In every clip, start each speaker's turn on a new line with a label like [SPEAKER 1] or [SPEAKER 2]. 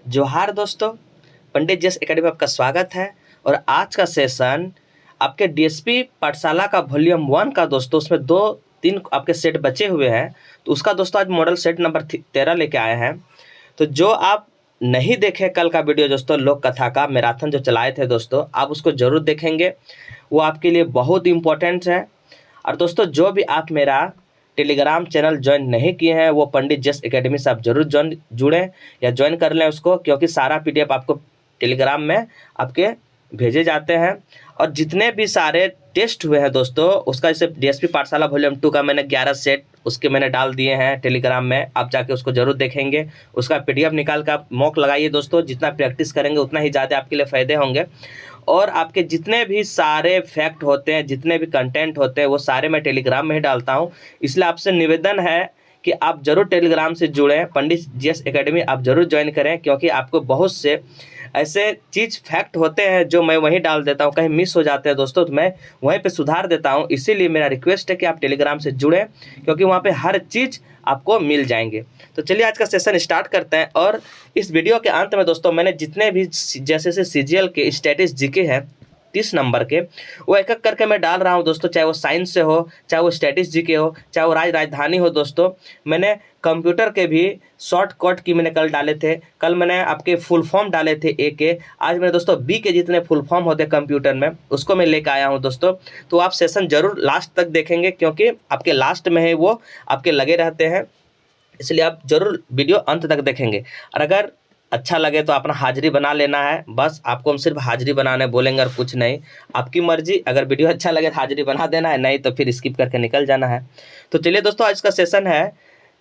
[SPEAKER 1] जोहार दोस्तों, पंडित GS academy में आपका स्वागत है। और आज का सेशन आपके डीएसपी पाठशाला का वॉल्यूम 1 का दोस्तों, उसमें 2-3 आपके सेट बचे हुए हैं। तो उसका दोस्तों आज मॉडल सेट नंबर 13 लेके आए हैं। तो जो आप नहीं देखे कल का वीडियो दोस्तों, लोक कथा का मैराथन जो चलाए थे दोस्तों, आप उसको जरूर देखेंगे, वो आपके लिए बहुत इम्पोर्टेंट है। और दोस्तों जो भी आप मेरा टेलीग्राम चैनल ज्वाइन नहीं किए हैं, वो पंडित जीएस एकेडमी से आप जरूर जुड़ें या ज्वाइन कर लें उसको, क्योंकि सारा पीडीएफ आपको टेलीग्राम में आपके भेजे जाते हैं। और जितने भी सारे टेस्ट हुए हैं दोस्तों, उसका जैसे डीएसपी पाठशाला वॉल्यूम 2 का मैंने 11 सेट उसके मैंने डाल दिए हैं टेलीग्राम में, आप जाके उसको जरूर देखेंगे। उसका पीडीएफ निकाल कर आप मॉक लगाइए दोस्तों, जितना प्रैक्टिस करेंगे उतना ही ज़्यादा आपके लिए फ़ायदे होंगे। और आपके जितने भी सारे फैक्ट होते हैं, जितने भी कंटेंट होते हैं, वो सारे मैं टेलीग्राम में ही डालता हूँ। इसलिए आपसे निवेदन है कि आप जरूर टेलीग्राम से जुड़ें, पंडित जीएस एकेडमी आप जरूर ज्वाइन करें, क्योंकि आपको बहुत से ऐसे चीज़ फैक्ट होते हैं जो मैं वहीं डाल देता हूँ, कहीं मिस हो जाते हैं दोस्तों, तो मैं वहीं पे सुधार देता हूँ। इसीलिए मेरा रिक्वेस्ट है कि आप टेलीग्राम से जुड़ें, क्योंकि वहाँ पे हर चीज़ आपको मिल जाएंगे। तो चलिए आज का सेशन स्टार्ट करते हैं। और इस वीडियो के अंत में दोस्तों, मैंने जितने भी जैसे सीजीएल के स्टैटिस जीके हैं 30 नंबर के, वो एक एक करके मैं डाल रहा हूँ दोस्तों, चाहे वो साइंस से हो, चाहे वो स्टैटिस जीके हो, चाहे वो राजधानी हो दोस्तों। मैंने कंप्यूटर के भी शॉर्टकट की मैंने कल डाले थे, कल मैंने आपके फुल फॉर्म डाले थे ए के, आज मैंने दोस्तों बी के जितने फुल फॉर्म होते हैं कंप्यूटर में, उसको मैं लेकर आया हूँ दोस्तों। तो आप सेशन जरूर लास्ट तक देखेंगे, क्योंकि आपके लास्ट में है वो आपके लगे रहते हैं, इसलिए आप जरूर वीडियो अंत तक देखेंगे। और अगर अच्छा लगे तो अपना हाजिरी बना लेना है, बस आपको हम सिर्फ हाजिरी बनाने बोलेंगे और कुछ नहीं, आपकी मर्जी। अगर वीडियो अच्छा लगे तो हाजिरी बना देना है, नहीं तो फिर स्किप करके निकल जाना है। तो चलिए दोस्तों, आज का सेशन है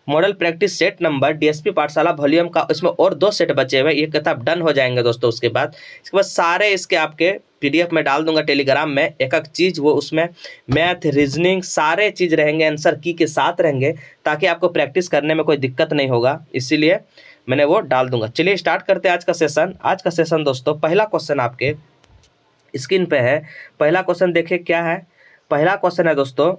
[SPEAKER 1] model practice set number DSP पाठशाला वॉल्यूम का। इसमें और 2 सेट बचे हुए, ये किताब डन हो जाएंगे दोस्तों। इसके बाद सारे इसके आपके पीडीएफ में डाल दूंगा टेलीग्राम में, एक एक चीज़ वो उसमें मैथ रीजनिंग सारे चीज़ रहेंगे, आंसर की के साथ रहेंगे, ताकि आपको प्रैक्टिस करने में कोई दिक्कत नहीं होगा, इसीलिए मैंने वो डाल दूंगा। चलिए स्टार्ट करते हैं आज का सेशन। आज का सेशन दोस्तों, पहला क्वेश्चन आपके स्क्रीन पे है। पहला क्वेश्चन देखिए क्या है। पहला क्वेश्चन है दोस्तों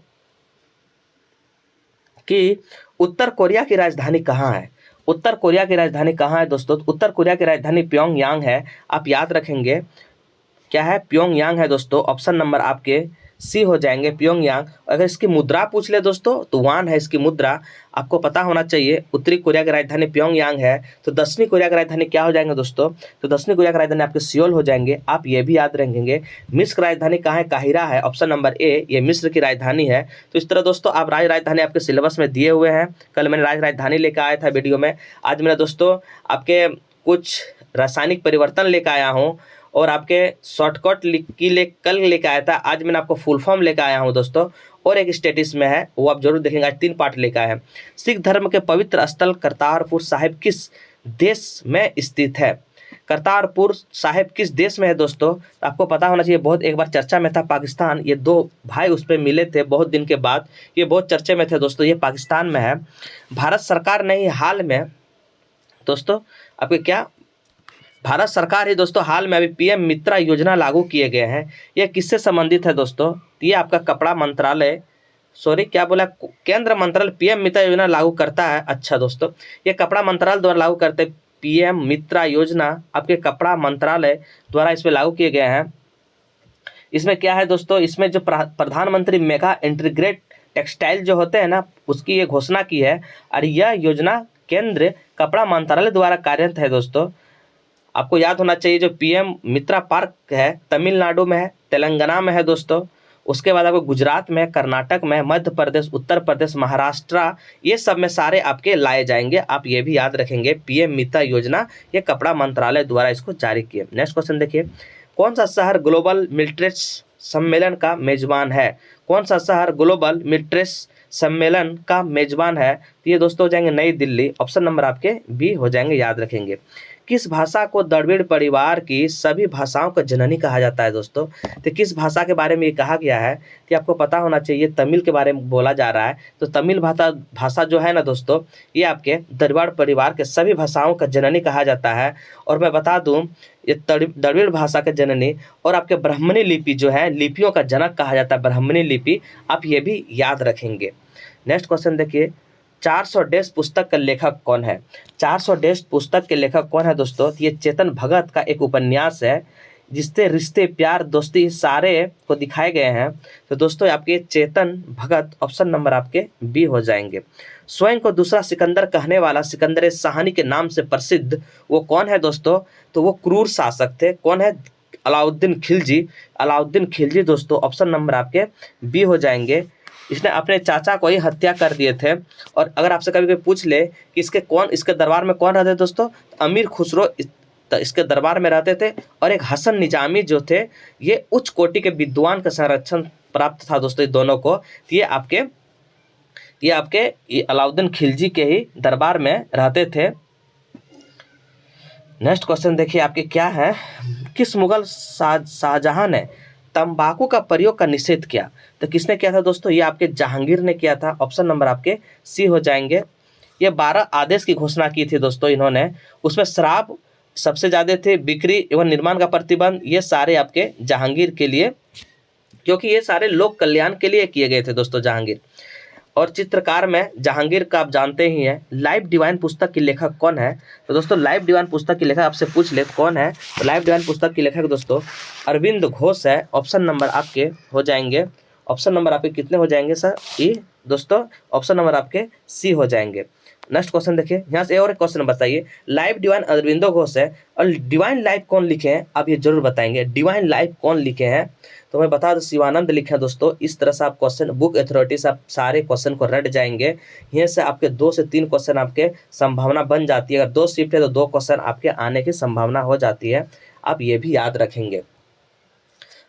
[SPEAKER 1] कि उत्तर कोरिया की राजधानी कहाँ है। उत्तर कोरिया की राजधानी कहाँ है दोस्तों? उत्तर कोरिया की राजधानी प्योंगयांग है। आप याद रखेंगे क्या है, प्योंगयांग है दोस्तों। ऑप्शन नंबर आपके सी हो जाएंगे, प्योंगयांग। अगर इसकी मुद्रा पूछ ले दोस्तों, तो वान है इसकी मुद्रा, आपको पता होना चाहिए। उत्तरी कोरिया की राजधानी प्योंगयांग है। तो दक्षिणी कोरिया की राजधानी क्या हो जाएंगे दोस्तों? तो दक्षिणी कोरिया की राजधानी आपके सियोल हो जाएंगे। आप ये भी याद रखेंगे। मिस्र की राजधानी कहाँ है? काहिरा है। ऑप्शन नंबर ए, ये मिस्र की राजधानी है। तो इस तरह दोस्तों आप राजधानी आपके सिलेबस में दिए हुए हैं। कल मैंने राजधानी लेकर आया था वीडियो में, आज मैंने दोस्तों आपके कुछ रासायनिक परिवर्तन लेकर आया हूँ, और आपके शॉर्टकट कल लेकर आया था, आज मैंने आपको फुल फॉर्म लेकर आया हूँ दोस्तों। और एक स्टेटस में है, वो आप जरूर देखेंगे। आज 3 पार्ट लेकर आए हैं। सिख धर्म के पवित्र स्थल करतारपुर साहिब किस देश में स्थित है? करतारपुर साहिब किस देश में है दोस्तों? तो आपको पता होना चाहिए, बहुत एक बार चर्चा में था पाकिस्तान। ये 2 भाई उस पर मिले थे बहुत दिन के बाद, ये बहुत चर्चे में थे दोस्तों। ये पाकिस्तान में है। भारत सरकार ने ही हाल में दोस्तों आपके क्या, भारत सरकार ही दोस्तों हाल में अभी पीएम मित्रा योजना लागू किए गए हैं। यह किससे संबंधित है दोस्तों? ये आपका कपड़ा मंत्रालय, सॉरी क्या बोला, केंद्र मंत्रालय पीएम मित्रा योजना लागू करता है। अच्छा दोस्तों, ये कपड़ा मंत्रालय द्वारा लागू करते, पीएम मित्रा योजना आपके कपड़ा मंत्रालय द्वारा इसमें लागू किए गए हैं। इसमें क्या है दोस्तों, इसमें जो प्रधानमंत्री मेगा इंटीग्रेट टेक्सटाइल जो होते हैं ना, उसकी ये घोषणा की है। और यह योजना केंद्र कपड़ा मंत्रालय द्वारा कार्यरत है दोस्तों। आपको याद होना चाहिए, जो पीएम मित्रा पार्क है तमिलनाडु में है, तेलंगाना में है दोस्तों। उसके बाद आपको गुजरात में, कर्नाटक में, मध्य प्रदेश, उत्तर प्रदेश, महाराष्ट्र, ये सब में सारे आपके लाए जाएंगे। आप ये भी याद रखेंगे, पीएम मित्रा योजना ये कपड़ा मंत्रालय द्वारा इसको जारी किए। नेक्स्ट क्वेश्चन देखिए, कौन सा शहर ग्लोबल मिलिट्रेस सम्मेलन का मेजबान है? कौन सा शहर ग्लोबल मिलिट्रेस सम्मेलन का मेजबान है? तो ये दोस्तों हो जाएंगे नई दिल्ली। ऑप्शन नंबर आपके बी हो जाएंगे, याद रखेंगे। किस भाषा को द्रविड़ परिवार की सभी भाषाओं का जननी कहा जाता है दोस्तों? तो किस भाषा के बारे में ये कहा गया है, कि आपको पता होना चाहिए, तमिल के बारे में बोला जा रहा है। तो तमिल भाषा जो है ना दोस्तों, ये आपके द्रविड़ परिवार के सभी भाषाओं का जननी कहा जाता है। और मैं बता दूं, ये द्रविड़ भाषा के जननी और आपके ब्राह्मणी लिपि जो है, लिपियों का जनक कहा जाता है ब्राह्मणी लिपि। आप ये भी याद रखेंगे। नेक्स्ट क्वेश्चन देखिए, 400 डेज पुस्तक का लेखक कौन है? 400 डेज पुस्तक के लेखक कौन है दोस्तों? ये चेतन भगत का एक उपन्यास है, जिससे रिश्ते, प्यार, दोस्ती सारे को दिखाए गए हैं। तो दोस्तों आपके चेतन भगत, ऑप्शन नंबर आपके बी हो जाएंगे। स्वयं को दूसरा सिकंदर कहने वाला, सिकंदर शाहनी के नाम से प्रसिद्ध, वो कौन है दोस्तों? तो वो क्रूर शासक थे। कौन है? अलाउद्दीन खिलजी। अलाउद्दीन खिलजी दोस्तों, ऑप्शन नंबर आपके बी हो जाएंगे। इसने अपने चाचा को ही हत्या कर दिए थे। और अगर आपसे कभी कोई पूछ ले कि इसके दरबार में कौन रहते थे दोस्तों, तो अमीर खुसरो इसके दरबार में रहते थे। और एक हसन निजामी जो थे, ये उच्च कोटि के विद्वान का संरक्षण प्राप्त था दोस्तों दोनों को। ये आपके अलाउद्दीन खिलजी के ही दरबार में रहते थे। नेक्स्ट क्वेश्चन देखिए आपके क्या है, किस मुगल शाहजहां ने तंबाकू का प्रयोग का निषेध किया? तो किसने किया था दोस्तों? ये आपके जहांगीर ने किया था। ऑप्शन नंबर आपके सी हो जाएंगे। ये 12 आदेश की घोषणा की थी दोस्तों इन्होंने। उसमें शराब सबसे ज़्यादा थे, बिक्री एवं निर्माण का प्रतिबंध, ये सारे आपके जहांगीर के लिए, क्योंकि ये सारे लोक कल्याण के लिए किए गए थे दोस्तों जहांगीर। और चित्रकार में जहांगीर का आप जानते ही हैं। लाइफ डिवाइन पुस्तक की लेखक कौन है? तो दोस्तों लाइफ डिवाइन पुस्तक की लेखक आपसे पूछ ले कौन है, तो लाइफ डिवाइन पुस्तक की लेखक दोस्तों अरविंद घोष है। ऑप्शन नंबर आपके हो जाएंगे, ऑप्शन नंबर आपके कितने हो जाएंगे सर? ई दोस्तों, ऑप्शन नंबर आपके सी हो जाएंगे। नेक्स्ट क्वेश्चन देखिए, यहाँ से और एक क्वेश्चन बताइए। लाइफ डिवाइन अरविंदो घोष है, और डिवाइन लाइफ कौन लिखे हैं? आप ये जरूर बताएंगे, डिवाइन लाइफ कौन लिखे हैं? तो मैं बता दूं, शिवानंद लिखे हैं दोस्तों। इस तरह से आप क्वेश्चन बुक अथॉरिटी से आप सारे क्वेश्चन को रट जाएंगे। यहाँ से आपके 2 से 3 क्वेश्चन आपके संभावना बन जाती है। अगर 2 शिफ्ट है तो 2 क्वेश्चन आपके आने की संभावना हो जाती है। आप ये भी याद रखेंगे।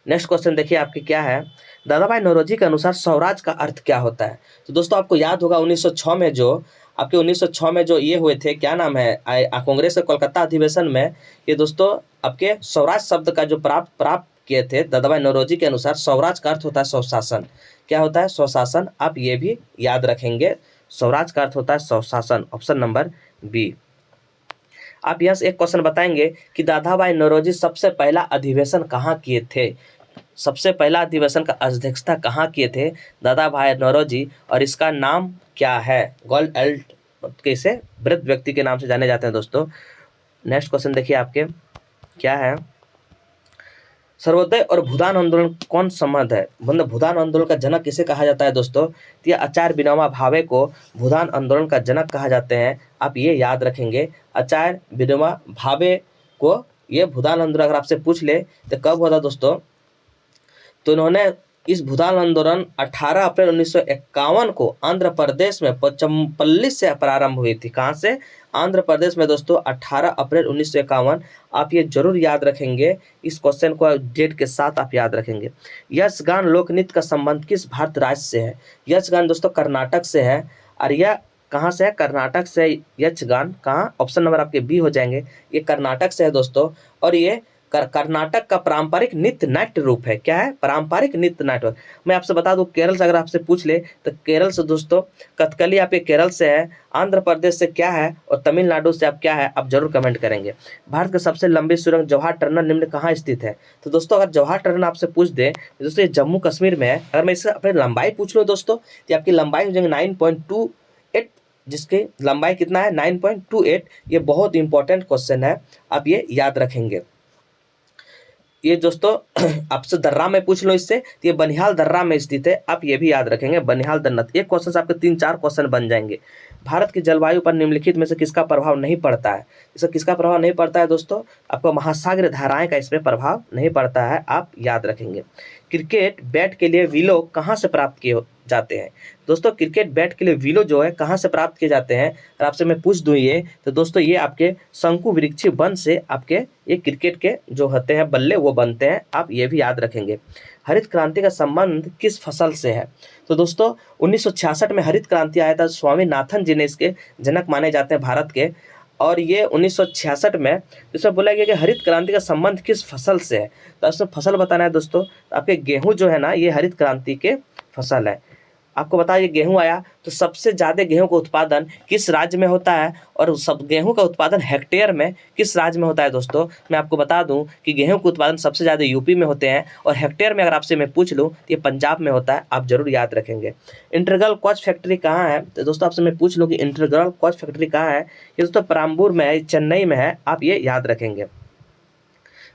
[SPEAKER 1] नेक्स्ट क्वेश्चन देखिए आपके क्या है, दादाभाई नौरोजी के अनुसार स्वराज का अर्थ क्या होता है? तो दोस्तों आपको याद होगा 1906 में जो आपके 1906 में जो ये हुए थे, क्या नाम है, कांग्रेस के कोलकाता अधिवेशन में, ये दोस्तों आपके स्वराज शब्द का जो प्राप्त किए थे दादाभाई नौरोजी के अनुसार, स्वराज का अर्थ होता है स्वशासन। क्या होता है? स्वशासन। आप ये भी याद रखेंगे, स्वराज का अर्थ होता है स्वशासन। Option number B. आप यहाँ से एक क्वेश्चन बताएंगे कि दादाभाई नौरोजी सबसे पहला अधिवेशन कहाँ किए थे? सबसे पहला अधिवेशन का अध्यक्षता कहाँ किए थे दादाभाई नौरोजी, और इसका नाम क्या है? गोल्ड एल्ट कैसे वृद्ध व्यक्ति के नाम से जाने जाते हैं दोस्तों। नेक्स्ट क्वेश्चन देखिए आपके क्या है, सर्वोदय और भूदान आंदोलन कौन संबंध है? मतलब भूदान आंदोलन का जनक किसे कहा जाता है दोस्तों? तो ये आचार्य विनोबा भावे को भूदान आंदोलन का जनक कहा जाते हैं। आप ये याद रखेंगे, आचार्य विनोबा भावे को ये भूदान आंदोलन अगर आपसे पूछ ले तो कब हुआ था दोस्तों? तो इन्होंने इस भूदान आंदोलन 18 अप्रैल 1951 को आंध्र प्रदेश में पोचमपल्ली से प्रारंभ हुई थी। कहाँ से? आंध्र प्रदेश में दोस्तों 18 अप्रैल 1951। आप ये जरूर याद रखेंगे, इस क्वेश्चन को डेट के साथ आप याद रखेंगे। यक्षगान लोक नृत्य का संबंध किस भारत राज्य से है? यक्षगान दोस्तों कर्नाटक से है। और यह कहाँ से है? कर्नाटक से यक्षगान। कहाँ? ऑप्शन नंबर आपके बी हो जाएंगे। ये कर्नाटक से है दोस्तों। और ये कर्नाटक का पारंपरिक नृत्य नाट्य रूप है। क्या है? पारंपरिक नृत्य नाट्य। मैं आपसे बता दूं, केरल से अगर आपसे पूछ ले तो केरल से दोस्तों कथकली आपके केरल से है। आंध्र प्रदेश से क्या है, और तमिलनाडु से आप क्या है, आप जरूर कमेंट करेंगे। भारत के सबसे लंबी सुरंग जवाहर टनल निम्न कहाँ स्थित है? तो दोस्तों अगर जवाहर टनल आपसे पूछ दे तो दोस्तों ये जम्मू कश्मीर में है। अगर मैं इससे अपनी लंबाई पूछ लूँ दोस्तों, तो आपकी लंबाई हो जाएंगे 9.28, जिसकी लंबाई कितना है? 9.28। ये बहुत इंपॉर्टेंट क्वेश्चन है, आप ये याद रखेंगे। ये दोस्तों आपसे दर्रा में पूछ लो इससे, तो ये बनिहाल दर्रा में स्थित है। आप ये भी याद रखेंगे, बनिहाल दर्रा। एक क्वेश्चन से आपके 3-4 क्वेश्चन बन जाएंगे। भारत की जलवायु पर निम्नलिखित में से किसका प्रभाव नहीं पड़ता है? इसका किसका प्रभाव नहीं पड़ता है दोस्तों? आपको महासागरीय धाराएं का इसमें प्रभाव नहीं पड़ता है, आप याद रखेंगे। क्रिकेट बैट के लिए विलो कहाँ से प्राप्त किए जाते हैं? दोस्तों क्रिकेट बैट के लिए विलो जो है कहाँ से प्राप्त किए जाते हैं? और आपसे मैं पूछ दूं ये, तो दोस्तों ये आपके शंकु वृक्षी वन से आपके ये क्रिकेट के जो होते हैं बल्ले वो बनते हैं। आप ये भी याद रखेंगे। हरित क्रांति का संबंध किस फसल से है? तो दोस्तों 1966 में हरित क्रांति आया था। स्वामीनाथन जी ने इसके जनक माने जाते हैं भारत के। और ये 1966 में इसमें बोला गया कि हरित क्रांति का संबंध किस फसल से है। तो इसमें फसल बताना है दोस्तों। आपके गेहूं जो है ना, ये हरित क्रांति के फसल है। आपको बता ये गेहूं आया तो सबसे ज़्यादा गेहूं का उत्पादन किस राज्य में होता है और सब गेहूं का उत्पादन हेक्टेयर में किस राज्य में होता है दोस्तों। मैं आपको बता दूं कि गेहूं का उत्पादन सबसे ज़्यादा यूपी में होते हैं और हेक्टेयर में अगर आपसे मैं पूछ लूँ तो ये पंजाब में होता है, आप जरूर याद रखेंगे। इंटीग्रल कॉच फैक्ट्री कहाँ है, तो दोस्तों आपसे मैं पूछ लूँ कि इंटीग्रल कॉच फैक्ट्री कहाँ है, ये दोस्तों पराम्बूर में है, चेन्नई में है, आप ये याद रखेंगे।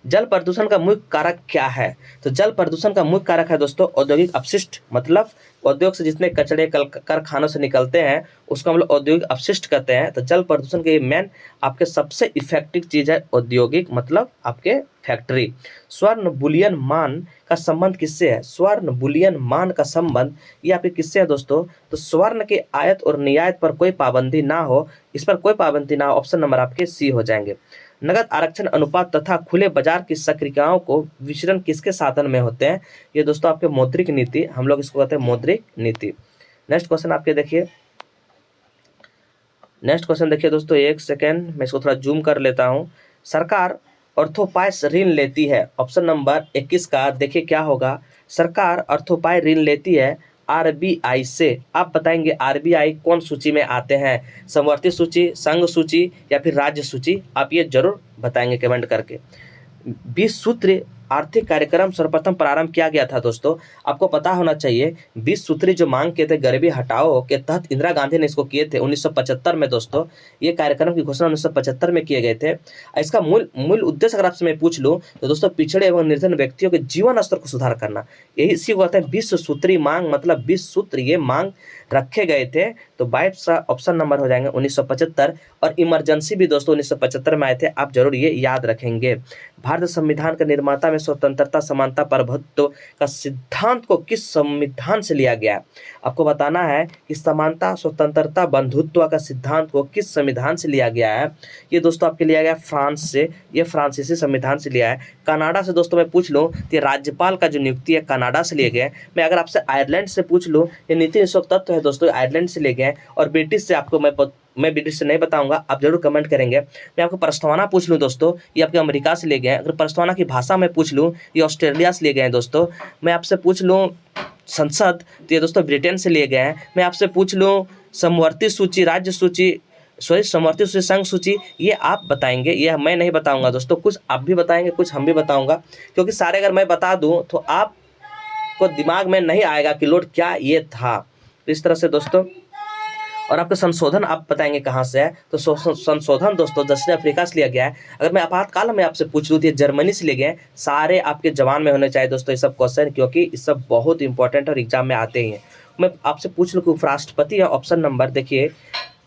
[SPEAKER 1] जल प्रदूषण का मुख्य कारक क्या है, तो जल प्रदूषण का मुख्य कारक है दोस्तों औद्योगिक अपशिष्ट, मतलब उद्योग से जितने कचरे कारखानों से निकलते हैं उसको हम लोग औद्योगिक अपशिष्ट कहते हैं। तो जल प्रदूषण के मेन आपके सबसे इफेक्टिव चीज है औद्योगिक, मतलब आपके फैक्ट्री। स्वर्ण बुलियन मान का संबंध किससे है, स्वर्ण बुलियन मान का संबंध ये आपके किससे है दोस्तों, तो स्वर्ण के आयात और निर्यात पर कोई पाबंदी ना हो, इस पर कोई पाबंदी ना हो, ऑप्शन नंबर आपके सी हो जाएंगे। नगद आरक्षण अनुपात तथा खुले बाजार की सक्रियताओं को विचरण किसके साधन में होते हैं, ये दोस्तों आपके मौद्रिक नीति, हम लोग इसको कहते हैं मौद्रिक नीति। नेक्स्ट क्वेश्चन आपके देखिए, नेक्स्ट क्वेश्चन देखिए दोस्तों, एक सेकेंड मैं इसको थोड़ा जूम कर लेता हूँ। सरकार अर्थोपाय ऋण लेती है, ऑप्शन नंबर 21 का देखिए क्या होगा, सरकार अर्थोपाय ऋण लेती है आरबीआई से। आप बताएंगे आरबीआई कौन सूची में आते हैं, समवर्ती सूची, संघ सूची या फिर राज्य सूची, आप ये जरूर बताएंगे कमेंट करके। 20 सूत्री आर्थिक कार्यक्रम सर्वप्रथम प्रारंभ किया गया था दोस्तों, आपको पता होना चाहिए 20 सूत्री जो मांग किए थे गरीबी हटाओ के तहत इंदिरा गांधी ने इसको किए थे 1975 में दोस्तों, ये कार्यक्रम की घोषणा 1975 में किए गए थे। इसका मूल उद्देश्य अगर आपसे मैं पूछ लूँ तो दोस्तों पिछड़े एवं निर्धन व्यक्तियों के जीवन स्तर को सुधार करना, यही इसी को कहते हैं 20 सूत्री मांग, मतलब 20 सूत्र ये मांग रखे गए थे। तो 22 का ऑप्शन नंबर हो जाएंगे 1975, और इमरजेंसी भी दोस्तों 1975 में आए थे, आप जरूर ये याद रखेंगे। भारत संविधान के निर्माता में स्वतंत्रता समानता प्रभुत्व का सिद्धांत को किस संविधान से लिया गया है, आपको बताना है कि समानता स्वतंत्रता बंधुत्व का सिद्धांत को किस संविधान से लिया गया है, ये दोस्तों आपके लिया गया फ्रांस से, ये फ्रांसीसी संविधान से लिया है। कनाडा से दोस्तों मैं पूछ लूँ तो राज्यपाल का जो नियुक्ति है कनाडा से लिए गए। मैं अगर आपसे आयरलैंड से पूछ लूँ, ये नीति निषेध तत्व है दोस्तों, आयरलैंड से ले गए। और ब्रिटिश से आपको मैं ब्रिटिश से नहीं बताऊंगा, आप जरूर कमेंट करेंगे। मैं आपको प्रस्तावना पूछ लूँ दोस्तों, ये आपके अमेरिका से ले गए। अगर प्रस्तावना की भाषा में पूछ लूँ, ये ऑस्ट्रेलिया से ले गए हैं दोस्तों। मैं आपसे पूछ लूँ संसद, तो ये दोस्तों ब्रिटेन से लिए गए हैं। मैं आपसे पूछ लूँ समवर्ती सूची राज्य सूची, सॉरी समवर्ती सूची संघ सूची, ये आप बताएंगे, ये मैं नहीं बताऊंगा दोस्तों, कुछ आप भी बताएंगे कुछ हम भी बताऊंगा, क्योंकि सारे अगर मैं बता दूं तो आप को दिमाग में नहीं आएगा कि लोड क्या ये था। तो इस तरह से दोस्तों, और आपका संशोधन आप बताएंगे कहाँ से है, तो संशोधन दोस्तों दक्षिण अफ्रीका से लिया गया है। अगर मैं आपातकाल में आपसे पूछ लूँ तो जर्मनी से लिए गए। सारे आपके जवान में होने चाहिए दोस्तों ये सब क्वेश्चन, क्योंकि ये सब बहुत इंपॉर्टेंट और एग्जाम में आते ही हैं। मैं आपसे पूछ लूँ कि उपराष्ट्रपति है, ऑप्शन नंबर देखिए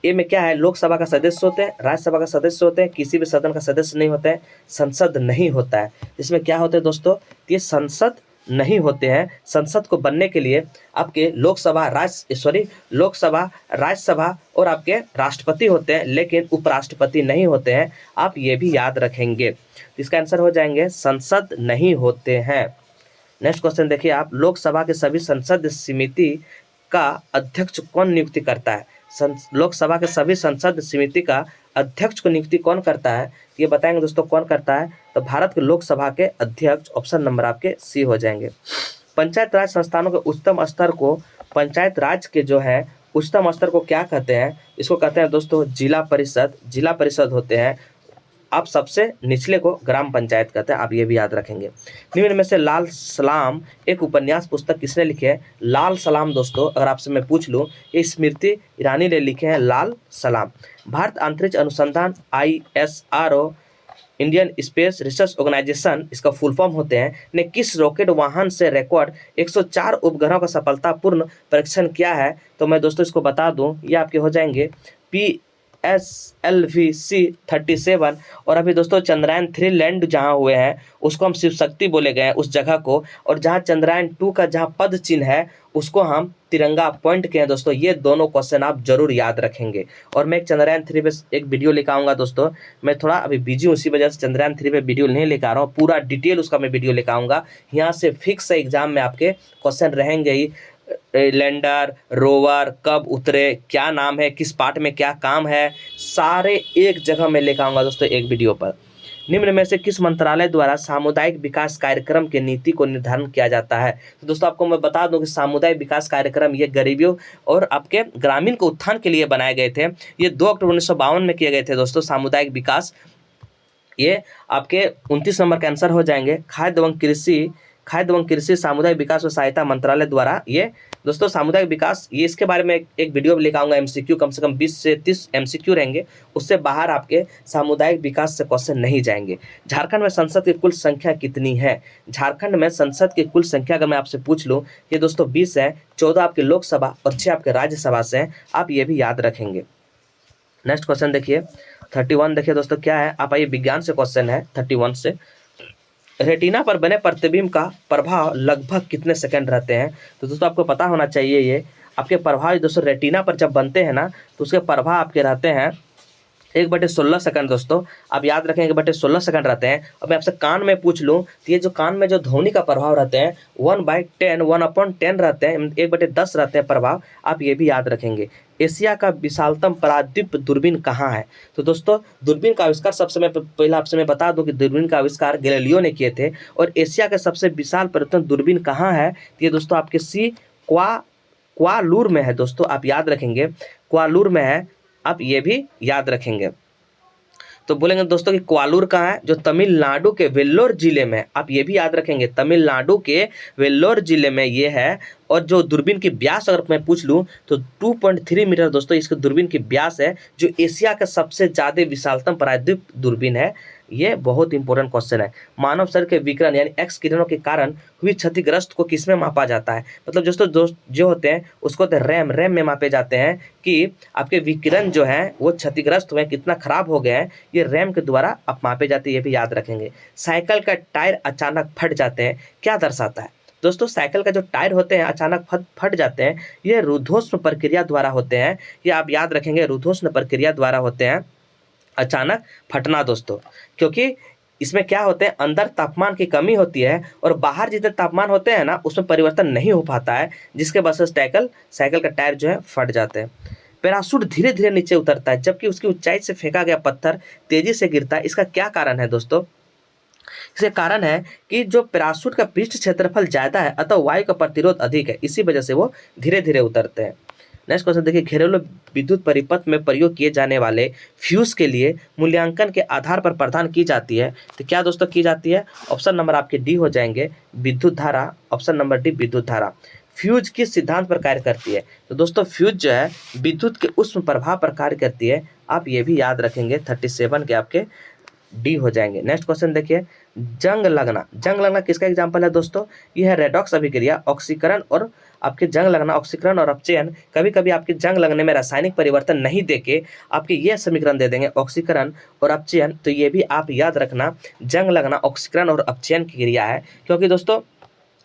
[SPEAKER 1] ए में क्या है, लोकसभा का सदस्य होते हैं, राज्यसभा का सदस्य होते हैं, किसी भी सदन का सदस्य नहीं होता है, संसद नहीं होता है। इसमें क्या होता है दोस्तों, ये संसद नहीं होते हैं। संसद को बनने के लिए आपके लोकसभा राज्यसभा और आपके राष्ट्रपति होते हैं, लेकिन उपराष्ट्रपति नहीं होते हैं, आप ये भी याद रखेंगे। इसका आंसर हो जाएंगे संसद नहीं होते हैं। नेक्स्ट क्वेश्चन देखिए आप, लोकसभा के सभी संसद समिति का अध्यक्ष कौन नियुक्ति करता है, लोकसभा के सभी संसद समिति का अध्यक्ष को नियुक्ति कौन करता है, ये बताएंगे दोस्तों कौन करता है, तो भारत के लोकसभा के अध्यक्ष, ऑप्शन नंबर आपके सी हो जाएंगे। पंचायत राज संस्थानों के उच्चतम स्तर को, पंचायत राज के जो है उच्चतम स्तर को क्या कहते हैं, इसको कहते हैं दोस्तों जिला परिषद, जिला परिषद होते हैं। आप सबसे निचले को ग्राम पंचायत कहते हैं, आप ये भी याद रखेंगे। निम्न में से लाल सलाम एक उपन्यास पुस्तक किसने लिखे है, लाल सलाम दोस्तों अगर आपसे मैं पूछ लूँ, ये स्मृति ईरानी ने लिखे हैं लाल सलाम। भारत अंतरिक्ष अनुसंधान ISRO Indian space research organisation, इसका फुल फॉर्म होते हैं, ने किस रॉकेट वाहन से रिकॉर्ड 104 उपग्रहों का सफलतापूर्ण परीक्षण किया है, तो मैं दोस्तों इसको बता दूं, ये आपके हो जाएंगे PSLV-C-37। और अभी दोस्तों चंद्रयान 3 लैंड जहाँ हुए हैं उसको हम शिव शक्ति बोले गए हैं उस जगह को, और जहाँ चंद्रयान 2 का जहाँ पद चिन्ह है उसको हम तिरंगा पॉइंट के हैं दोस्तों। ये दोनों क्वेश्चन आप जरूर याद रखेंगे। और मैं एक चंद्रयान 3 पे एक वीडियो लेकर आऊँगा दोस्तों, मैं थोड़ा अभी बिजी हूँ, उसी वजह से चंद्रयान 3 पे वीडियो नहीं लेकर आ रहा हूँ, पूरा डिटेल उसका मैं वीडियो लेकर आऊँगा। यहाँ से फिक्स एग्जाम में आपके क्वेश्चन रहेंगे ही, लैंडर रोवर कब उतरे, क्या नाम है, किस पार्ट में क्या काम है, सारे एक जगह में लेकर आऊँगा दोस्तों एक वीडियो पर। निम्न में से किस मंत्रालय द्वारा सामुदायिक विकास कार्यक्रम के नीति को निर्धारण किया जाता है? तो दोस्तों आपको मैं बता दूं कि सामुदायिक विकास कार्यक्रम ये गरीबियों और आपके ग्रामीण को उत्थान के लिए बनाए गए थे। ये 2 अक्टूबर 1952 में किए गए थे दोस्तों सामुदायिक विकास। ये आपके 29 नंबर के आंसर हो जाएंगे। खाद्य एवं कृषि सामुदायिक विकास व सहायता मंत्रालय द्वारा ये दोस्तों सामुदायिक विकास, ये इसके बारे में एक वीडियो लेकर आऊंगा। एमसीक्यू कम से कम 20 से 30 एमसीक्यू रहेंगे, उससे बाहर आपके सामुदायिक विकास से क्वेश्चन नहीं जाएंगे। झारखंड में संसद की कुल संख्या कितनी है? झारखंड में संसद की कुल संख्या अगर मैं आपसे पूछ लूँ, ये दोस्तों 20 है, 14 आपके लोकसभा और 6 आपके राज्यसभा से हैं। आप ये भी याद रखेंगे। नेक्स्ट क्वेश्चन देखिए 31। देखिए दोस्तों क्या है, आप आइए विज्ञान से क्वेश्चन है 31 से। रेटिना पर बने प्रतिबिंब का प्रभाव लगभग कितने सेकंड रहते हैं? तो दोस्तों आपको पता होना चाहिए, ये आपके प्रभाव दोस्तों रेटिना पर जब बनते हैं ना, तो उसके प्रभाव आपके रहते हैं 1/16 सेकंड। दोस्तों आप याद रखें 1/16 सेकंड रहते हैं। और मैं आपसे कान में पूछ लूँ तो ये जो कान में जो ध्वनि का प्रभाव रहते हैं 1/10 रहते हैं, 1/10 रहते हैं प्रभाव। आप ये भी याद रखेंगे। एशिया का विशालतम परादीप दूरबीन कहाँ है? तो दोस्तों दूरबीन का आविष्कार सबसे मैं पहले आपसे मैं बता दूं कि दूरबीन का आविष्कार गैलीलियो ने किए थे। और एशिया का सबसे विशाल पर्यटन दूरबीन कहाँ है? तो ये दोस्तों आपके क्वालूर में है। दोस्तों आप याद रखेंगे क्वालूर में है, आप ये भी याद रखेंगे। तो बोलेंगे दोस्तों कि क्वालूर कहाँ है? जो तमिलनाडु के वेल्लोर जिले में, आप ये भी याद रखेंगे तमिलनाडु के वेल्लोर जिले में ये है। और जो दूरबीन की व्यास अगर मैं पूछ लूँ तो 2.3 मीटर दोस्तों इसके दूरबीन की व्यास है, जो एशिया का सबसे ज़्यादा विशालतम परादीप दूरबीन है। ये बहुत इंपॉर्टेंट क्वेश्चन है। मानव शरीर के विकिरण यानी एक्स किरणों के कारण हुई क्षतिग्रस्त को किसमें मापा जाता है? मतलब दोस्तों जो होते हैं उसको तो रैम में मापे जाते हैं कि आपके विकिरण जो है वो क्षतिग्रस्त हुए, कितना खराब हो गए हैं, ये रैम के द्वारा आप मापे जाते हैं। ये भी याद रखेंगे। साइकिल का टायर अचानक फट जाते हैं, क्या दर्शाता है? दोस्तों साइकिल का जो टायर होते हैं अचानक फट जाते हैं, ये रुद्धोष्ण प्रक्रिया द्वारा होते हैं। ये आप याद रखेंगे, रुद्धोष्ण प्रक्रिया द्वारा होते हैं अचानक फटना दोस्तों। क्योंकि इसमें क्या होते हैं, अंदर तापमान की कमी होती है और बाहर जितने तापमान होते हैं ना उसमें परिवर्तन नहीं हो पाता है, जिसके वजह से साइकिल का टायर जो है फट जाते हैं। पैराशूट धीरे धीरे नीचे उतरता है जबकि उसकी ऊंचाई से फेंका गया पत्थर तेजी से गिरता है, इसका क्या कारण है दोस्तों? इसका कारण है कि जो पैराशूट का पृष्ठ क्षेत्रफल ज्यादा है अतः वायु का प्रतिरोध अधिक है, इसी वजह से वो धीरे धीरे उतरते हैं। नेक्स्ट क्वेश्चन देखिए, घरेलू विद्युत परिपथ में प्रयोग किए जाने वाले फ्यूज के लिए मूल्यांकन के आधार पर प्रदान की जाती है। तो क्या दोस्तों की जाती है? ऑप्शन नंबर आपके डी हो जाएंगे, विद्युत धारा। ऑप्शन नंबर डी विद्युत धारा। फ्यूज किस सिद्धांत पर कार्य करती है? तो दोस्तों फ्यूज जो है विद्युत के उष्ण प्रभाव पर कार्य करती है। आप ये भी याद रखेंगे। 37 के आपके डी हो जाएंगे। नेक्स्ट क्वेश्चन देखिए, जंग लगना किसका एग्जाम्पल है दोस्तों? यह है रेडॉक्स अभिक्रिया, ऑक्सीकरण और आपके जंग लगना, ऑक्सीकरण और अपचयन। कभी कभी आपके जंग लगने में रासायनिक परिवर्तन नहीं देके आपके ये समीकरण दे देंगे ऑक्सीकरण और अपचयन। तो ये भी आप याद रखना, जंग लगना ऑक्सीकरण और अपचयन की क्रिया है। क्योंकि दोस्तों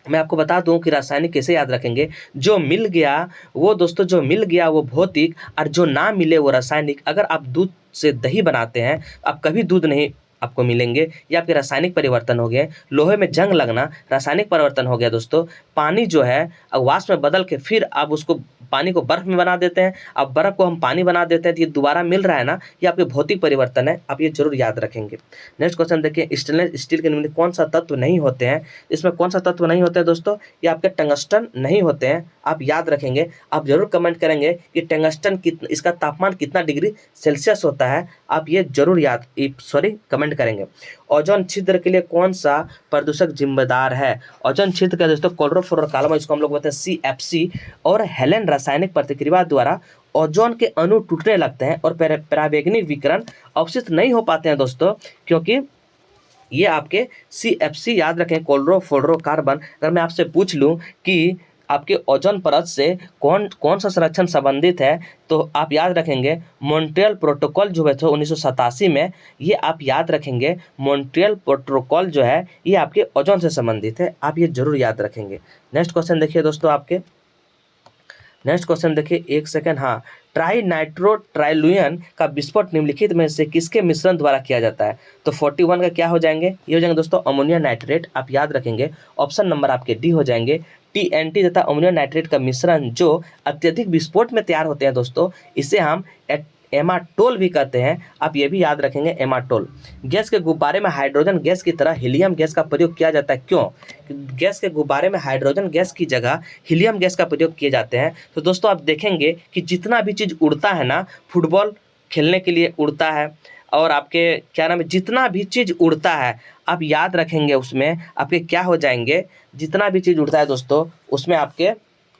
[SPEAKER 1] मैं आपको बता दूं कि रासायनिक कैसे याद रखेंगे, जो मिल गया वो दोस्तों, जो मिल गया वो भौतिक और जो ना मिले वो रासायनिक। अगर आप दूध से दही बनाते हैं आप कभी दूध नहीं आपको मिलेंगे, ये आपके रासायनिक परिवर्तन हो गए। लोहे में जंग लगना रासायनिक परिवर्तन हो गया दोस्तों। पानी जो है वाष्प में बदल के फिर आप उसको पानी को बर्फ में बना देते हैं, अब बर्फ को हम पानी बना देते हैं, तो ये दोबारा मिल रहा है ना, ये आपके भौतिक परिवर्तन है। आप ये जरूर याद रखेंगे। नेक्स्ट क्वेश्चन देखिए, स्टेनलेस स्टील के निम्न कौन सा तत्व नहीं होते हैं? इसमें कौन सा तत्व नहीं होते हैं दोस्तों? ये आपके टंगस्टन नहीं होते हैं। आप याद रखेंगे, आप जरूर कमेंट करेंगे कि टंगस्टन इसका तापमान कितना डिग्री सेल्सियस होता है। आप ये जरूर कमेंट करेंगे। ओजोन छिद्र के लिए कौन सा प्रदूषक जिम्मेदार है? ओजोन छिद्र का दोस्तों क्लोरोफ्लोरोकार्बन, इसको हम लोग बोलते हैं CFC। और हेलेन रासायनिक प्रतिक्रिया द्वारा ओजोन के अणु टूटने लगते हैं और पराबैंगनी विकिरण अवशिष्ट नहीं हो पाते हैं दोस्तों, क्योंकि ये आपके CFC याद रखें, क्लोरोफ्लोरोकार्बन। अगर मैं आपसे पूछ लूँ कि आपके ओजोन परत से कौन सा संरक्षण संबंधित है, तो आप याद रखेंगे मॉन्ट्रियल प्रोटोकॉल जो है 1987 में, ये आप याद रखेंगे। मॉन्ट्रियल प्रोटोकॉल जो है ये आपके ओजोन से संबंधित है, आप ये जरूर याद रखेंगे। नेक्स्ट क्वेश्चन देखिए दोस्तों, आपके नेक्स्ट क्वेश्चन देखिए, एक सेकंड, हाँ। ट्राई नाइट्रोट्राइलुएन का विस्फोट निम्नलिखित में से किसके मिश्रण द्वारा किया जाता है? तो 41 का क्या हो जाएंगे? ये हो जाएंगे दोस्तों अमोनिया नाइट्रेट। आप याद रखेंगे। ऑप्शन नंबर आपके डी हो जाएंगे। TNT तथा अमोनिया नाइट्रेट का मिश्रण जो अत्यधिक विस्फोट में तैयार होते हैं दोस्तों, इसे हम एमाटोल भी कहते हैं, आप ये भी याद रखेंगे एमाटोल। गैस के गुब्बारे में हाइड्रोजन गैस की तरह हीलियम गैस का प्रयोग किया जाता है, क्यों? गैस के गुब्बारे में हाइड्रोजन गैस की जगह हीलियम गैस का प्रयोग किए जाते हैं। तो दोस्तों आप देखेंगे कि जितना भी चीज़ उड़ता है ना, फुटबॉल खेलने के लिए उड़ता है, और आपके क्या नाम है, जितना भी चीज़ उड़ता है आप याद रखेंगे, उसमें आपके क्या हो जाएंगे, जितना भी चीज़ उड़ता है दोस्तों उसमें आपके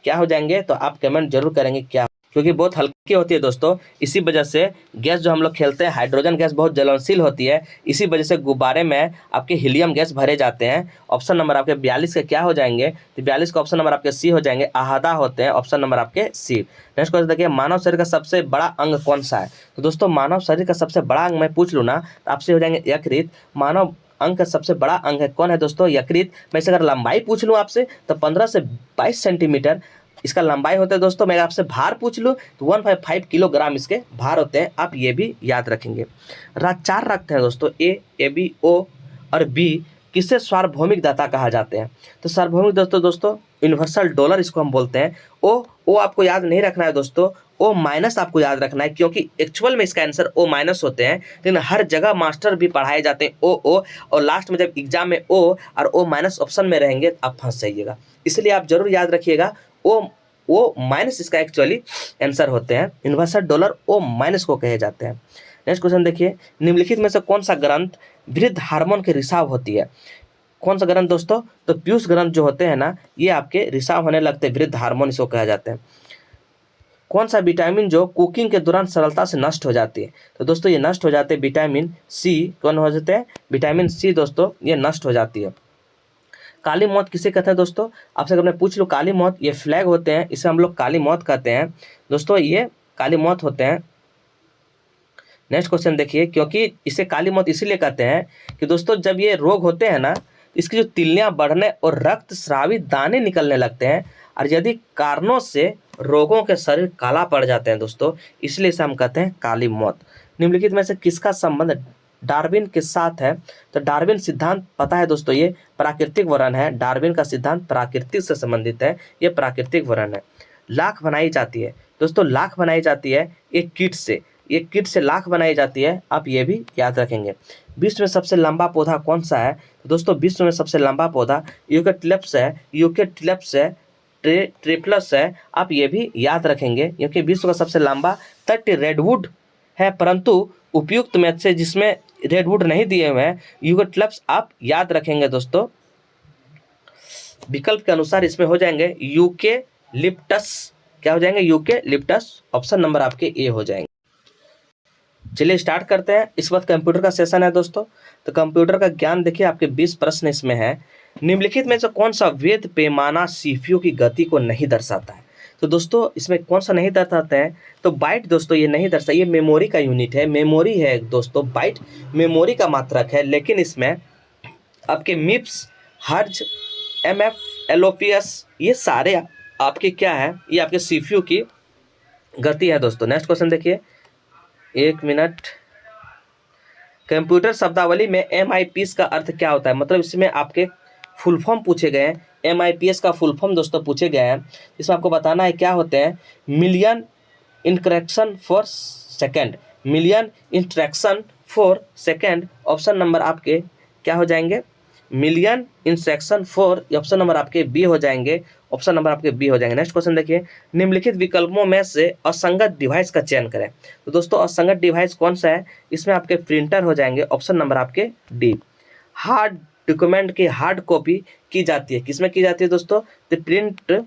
[SPEAKER 1] क्या हो जाएंगे, तो आप कमेंट जरूर करेंगे क्या, क्योंकि बहुत हल्की होती है दोस्तों। इसी वजह से गैस जो हम लोग खेलते हैं, हाइड्रोजन गैस बहुत ज्वलनशील होती है, इसी वजह से गुब्बारे में आपके हीलियम गैस भरे जाते हैं। ऑप्शन नंबर आपके 42 के क्या हो जाएंगे, तो 42 का ऑप्शन नंबर आपके सी हो जाएंगे, आहदा होते हैं, ऑप्शन नंबर आपके सी। नेक्स्ट क्वेश्चन देखिए, मानव शरीर का सबसे बड़ा अंग कौन सा है? तो दोस्तों मानव शरीर का सबसे बड़ा अंग मैं पूछ लूँ ना, तो आपसे हो जाएंगे यकृत। मानव अंग का सबसे बड़ा अंग है, कौन है दोस्तों? यकृत। मैं इसे अगर लंबाई पूछ लूँ आपसे, तो 15 से 22 सेंटीमीटर इसका लंबाई होता है दोस्तों। मैं आपसे भार पूछ लूँ तो 155 किलोग्राम इसके भार होते हैं, आप ये भी याद रखेंगे। चार रक्त हैं दोस्तों, ए बी ओ और बी, किसे सार्वभौमिक दाता कहा जाते हैं? तो सार्वभौमिक दोस्तों यूनिवर्सल डॉलर इसको हम बोलते हैं। ओ आपको याद नहीं रखना है दोस्तों, ओ माइनस आपको याद रखना है, क्योंकि एक्चुअल में इसका आंसर ओ माइनस होते हैं, लेकिन हर जगह मास्टर भी पढ़ाए जाते हैं ओ, और लास्ट में जब एग्जाम में ओ और ओ माइनस ऑप्शन में रहेंगे आप फंस जाइएगा। इसलिए आप जरूर याद रखिएगा, ओ माइनस इसका एक्चुअली आंसर होते हैं। यूनिवर्सल डॉलर ओ माइनस को कहे जाते हैं। नेक्स्ट क्वेश्चन देखिए, निम्नलिखित में से कौन सा ग्रंथ वृद्ध हार्मोन के रिसाव होती है? कौन सा ग्रंथ दोस्तों? तो पीयूष ग्रंथ जो होते हैं ना, ये आपके रिसाव होने लगते हैं, वृद्ध हार्मोन इसको कहा जाते हैं। कौन सा विटामिन जो कुकिंग के दौरान सरलता से नष्ट हो जाती है? तो दोस्तों ये नष्ट हो जाते हैं विटामिन सी। कौन हो जाते हैं? विटामिन सी दोस्तों, ये नष्ट हो जाती है। काली मौत किसे कहते हैं दोस्तों? आपसे अगर मैं पूछ लूँ, काली मौत, ये फ्लैग होते हैं, इसे हम लोग काली मौत कहते हैं दोस्तों, ये काली मौत होते हैं। नेक्स्ट क्वेश्चन देखिए, क्योंकि इसे काली मौत इसीलिए कहते हैं कि दोस्तों जब ये रोग होते हैं ना, इसकी जो तिल्लियां बढ़ने और रक्त स्रावी दाने निकलने लगते हैं, और यदि कारणों से रोगों के शरीर काला पड़ जाते हैं दोस्तों, इसलिए इसे हम कहते हैं काली मौत। निम्नलिखित में से किसका संबंध डार्विन के साथ है? तो डार्विन सिद्धांत पता है दोस्तों, ये प्राकृतिक वर्णन है। डार्विन का सिद्धांत प्राकृतिक से संबंधित है, ये प्राकृतिक वर्णन है। लाख बनाई जाती है दोस्तों, लाख बनाई जाती है एक कीट से, ये कीट से लाख बनाई जाती है, आप ये भी याद रखेंगे। विश्व में सबसे लंबा पौधा कौन सा है? तो दोस्तों विश्व में सबसे लंबा पौधा यूकेलिप्टस है, यूकेलिप्टस है, ट्रिप्लस है, आप ये भी याद रखेंगे, क्योंकि विश्व का सबसे लंबा तट रेडवुड है, परंतु उपयुक्त में से जिसमें रेडवुड नहीं दिए हुए हैं यूकेलिप्टस, आप याद रखेंगे दोस्तों। विकल्प के अनुसार इसमें हो जाएंगे यूकेलिप्टस, क्या हो जाएंगे? यूकेलिप्टस, ऑप्शन नंबर आपके ए हो जाएंगे। चलिए स्टार्ट करते हैं। इस वक्त कंप्यूटर का सेशन है दोस्तों, तो कंप्यूटर का ज्ञान देखिए, आपके 20 प्रश्न इसमें है। निम्नलिखित में से कौन सा वेद पैमाना सीपीयू की गति को नहीं दर्शाता है? तो दोस्तों इसमें कौन सा नहीं दर्शाते हैं? तो बाइट दोस्तों ये नहीं दर्शा, ये मेमोरी का यूनिट है, मेमोरी है दोस्तों, बाइट मेमोरी का मात्रक है, लेकिन इसमें आपके मिप्स, हर्ज, एमएफ, एलओपीएस, ये सारे आपके क्या है, ये आपके सीपीयू की गति है दोस्तों। नेक्स्ट क्वेश्चन देखिए, एक मिनट। कंप्यूटर शब्दावली में MIPS का अर्थ क्या होता है? मतलब इसमें आपके फुल फॉर्म पूछे गए हैं, MIPS का फुल फॉर्म दोस्तों पूछे गए हैं, इसमें आपको बताना है क्या होते हैं। Million interaction for second, million interaction for second, option number आपके क्या हो जाएंगे? Million instruction for, option number आपके बी हो जाएंगे, ऑप्शन नंबर आपके बी हो जाएंगे। नेक्स्ट क्वेश्चन देखिए, निम्नलिखित विकल्पों में से असंगत डिवाइस का चयन करें। तो दोस्तों असंगत डिवाइस कौन सा है? इसमें आपके प्रिंटर हो जाएंगे, ऑप्शन नंबर आपके डी। हार्ड डॉक्यूमेंट की हार्ड कॉपी की जाती है, किसमें की जाती है दोस्तों? तो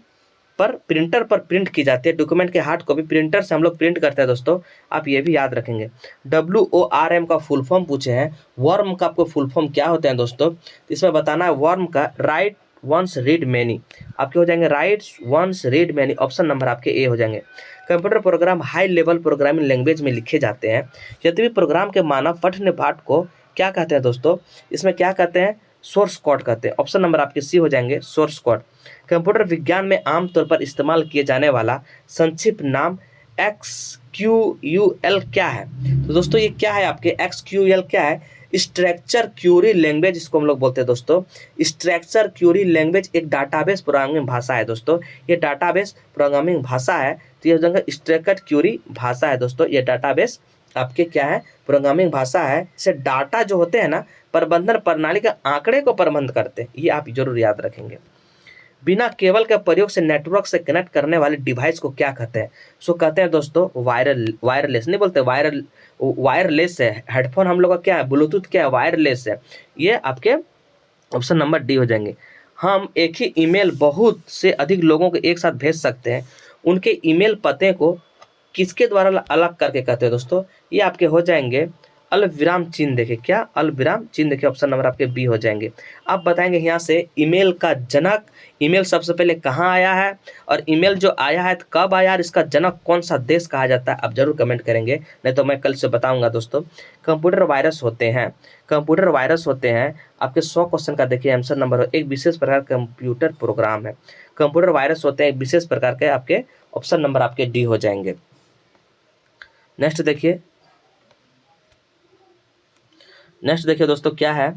[SPEAKER 1] प्रिंटर पर प्रिंट की जाती है। डॉक्यूमेंट की हार्ड कॉपी प्रिंटर से हम लोग प्रिंट करते हैं दोस्तों, आप ये भी याद रखेंगे। WORM का फुल फॉर्म पूछे हैं, वर्म का आपको फुल फॉर्म क्या होते हैं दोस्तों? इसमें बताना है वर्म का राइट वंस रीड मैनी, आपके हो जाएंगे right once read many, option number आपके ए हो जाएंगे। Computer program high level programming language में लिखे जाते हैं, यद्यपि प्रोग्राम के मानव पठन पाठ को क्या कहते हैं दोस्तों? इसमें क्या कहते हैं? सोर्स कोड कहते हैं, ऑप्शन नंबर आपके सी हो जाएंगे, सोर्स कोड। कंप्यूटर विज्ञान में आमतौर पर इस्तेमाल किए जाने वाला संक्षिप्त नाम XQUL क्या है? तो दोस्तों ये क्या है आपके XQL क्या है? स्ट्रक्चर क्यूरी लैंग्वेज, इसको हम लोग बोलते हैं दोस्तों। स्ट्रक्चर क्यूरी लैंग्वेज एक डाटाबेस प्रोग्रामिंग भाषा है दोस्तों, ये डाटाबेस प्रोग्रामिंग भाषा है तो ये हो जाएगा स्ट्रक्चर्ड क्वेरी भाषा है दोस्तों। ये डाटाबेस आपके क्या है, प्रोग्रामिंग भाषा है। इसे डाटा जो होते हैं ना, प्रबंधन प्रणाली के आंकड़े को प्रबंध करते हैं, ये आप जरूर याद रखेंगे। बिना केबल के प्रयोग से नेटवर्क से कनेक्ट करने वाले डिवाइस को क्या कहते हैं? सो कहते हैं दोस्तों वायरलेस नहीं बोलते, वायरलेस है। हेडफोन हम लोग का क्या है, ब्लूटूथ क्या है, वायरलेस है। ये आपके ऑप्शन नंबर डी हो जाएंगे। हम एक ही ईमेल बहुत से अधिक लोगों को एक साथ भेज सकते हैं। उनके ईमेल पते को किसके द्वारा अलग करके कहते हैं दोस्तों? ये आपके हो जाएंगे अल्पविराम चिन्ह। देखिए क्या, अल्पविराम चिन्ह। देखिए ऑप्शन नंबर आपके बी हो जाएंगे। आप बताएंगे यहाँ से ईमेल का जनक, ईमेल सबसे पहले कहाँ आया है, और ईमेल जो आया है तो कब आया, और इसका जनक कौन सा देश कहा जाता है? आप जरूर कमेंट करेंगे, नहीं तो मैं कल से बताऊंगा दोस्तों। कंप्यूटर वायरस होते हैं, कंप्यूटर वायरस होते हैं आपके 100 क्वेश्चन का देखिए आंसर नंबर हो, एक विशेष प्रकार का कंप्यूटर प्रोग्राम है। कंप्यूटर वायरस होते हैं एक विशेष प्रकार के, आपके ऑप्शन नंबर आपके डी हो जाएंगे। नेक्स्ट देखिए, नेक्स्ट देखिए दोस्तों क्या है,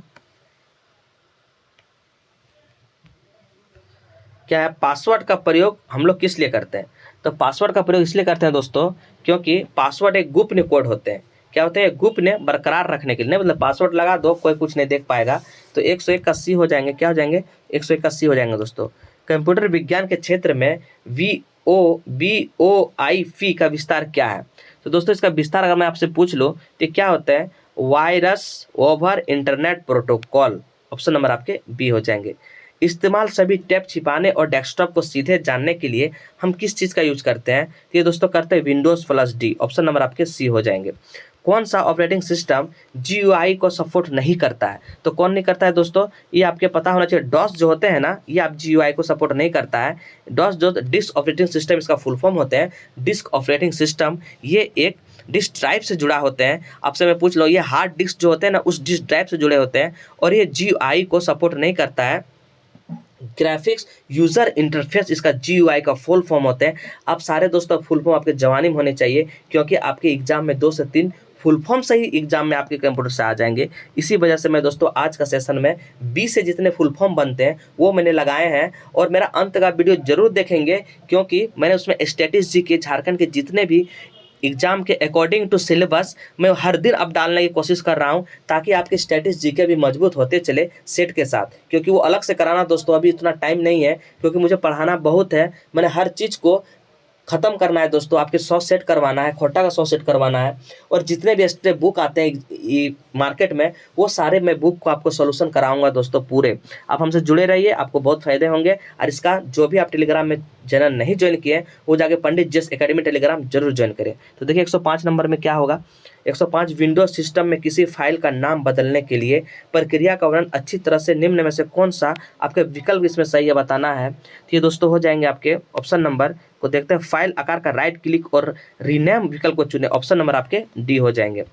[SPEAKER 1] क्या है, पासवर्ड का प्रयोग हम लोग किस लिए करते हैं? तो पासवर्ड का प्रयोग इसलिए करते हैं दोस्तों क्योंकि पासवर्ड एक गोपनीय कोड होते हैं। क्या होते हैं? गोपनीय बरकरार रखने के लिए। नहीं मतलब पासवर्ड लगा दो कोई कुछ नहीं देख पाएगा। तो 181 हो जाएंगे, क्या हो जाएंगे, 181 हो जाएंगे दोस्तों। कंप्यूटर विज्ञान के क्षेत्र में VOIP का विस्तार क्या है? तो दोस्तों इसका विस्तार अगर मैं आपसे पूछ लूँ तो क्या होता है? Virus over internet protocol. Option number आपके बी हो जाएंगे। इस्तेमाल सभी टैब छिपाने और डेस्कटॉप को सीधे जानने के लिए हम किस चीज़ का यूज करते हैं? तो ये दोस्तों करते हैं Windows plus D. Option number आपके सी हो जाएंगे। कौन सा ऑपरेटिंग सिस्टम GUI को सपोर्ट नहीं करता है? तो कौन नहीं करता है दोस्तों? ये आपके पता होना चाहिए। डॉस जो होते हैं ना, ये आप GUI को सपोर्ट नहीं करता है। डॉस जो डिस्क ऑपरेटिंग सिस्टम, इसका फुल फॉर्म होते हैं डिस्क ऑपरेटिंग सिस्टम। ये एक डिस्क ड्राइव से जुड़ा होते हैं। आपसे मैं पूछ लो, ये हार्ड डिस्क जो होते हैं ना, उस डिस्क ड्राइव से जुड़े होते हैं, और ये GUI को सपोर्ट नहीं करता है। ग्राफिक्स यूजर इंटरफेस इसका GUI का फुल फॉर्म होते हैं। आप सारे दोस्तों फुल फॉर्म आपके जवानी में होने चाहिए, क्योंकि आपके एग्जाम में 2 से 3 फुल फॉर्म से ही एग्जाम में आपके कंप्यूटर से आ जाएंगे। इसी वजह से मैं दोस्तों आज का सेशन में 20 से जितने फुल फॉर्म बनते हैं वो मैंने लगाए हैं, और मेरा अंत का वीडियो जरूर देखेंगे, क्योंकि मैंने उसमें स्टैटिस्टिक्स के झारखंड के जितने भी एग्जाम के अकॉर्डिंग टू सिलेबस मैं हर दिन अब डालने की कोशिश कर रहा हूं, ताकि आपके स्टैटिस जीके भी मजबूत होते चले सेट के साथ। क्योंकि वो अलग से कराना दोस्तों अभी इतना टाइम नहीं है, क्योंकि मुझे पढ़ाना बहुत है। मैंने हर चीज़ को खत्म करना है दोस्तों। आपके 100 सेट करवाना है, खोटा का 100 सेट करवाना है, और जितने भी एक्स्ट्रा बुक आते हैं मार्केट में वो सारे मैं बुक को आपको सोल्यूशन कराऊंगा दोस्तों पूरे। आप हमसे जुड़े रहिए, आपको बहुत फायदे होंगे। और इसका जो भी आप टेलीग्राम में चैनल नहीं ज्वाइन किए वो जाके पंडित जेस एकेडमी टेलीग्राम जरूर ज्वाइन करें। तो देखिए 105 नंबर में क्या होगा? 105 विंडोज सिस्टम में किसी फाइल का नाम बदलने के लिए प्रक्रिया का वर्णन अच्छी तरह से निम्न में से कौन सा आपके विकल्प इसमें सही है बताना है। तो ये दोस्तों हो जाएंगे आपके ऑप्शन नंबर को देखते हैं, फाइल आकार का राइट क्लिक और रीनेम विकल्प को चुने। ऑप्शन नंबर आपके डी हो जाएंगे।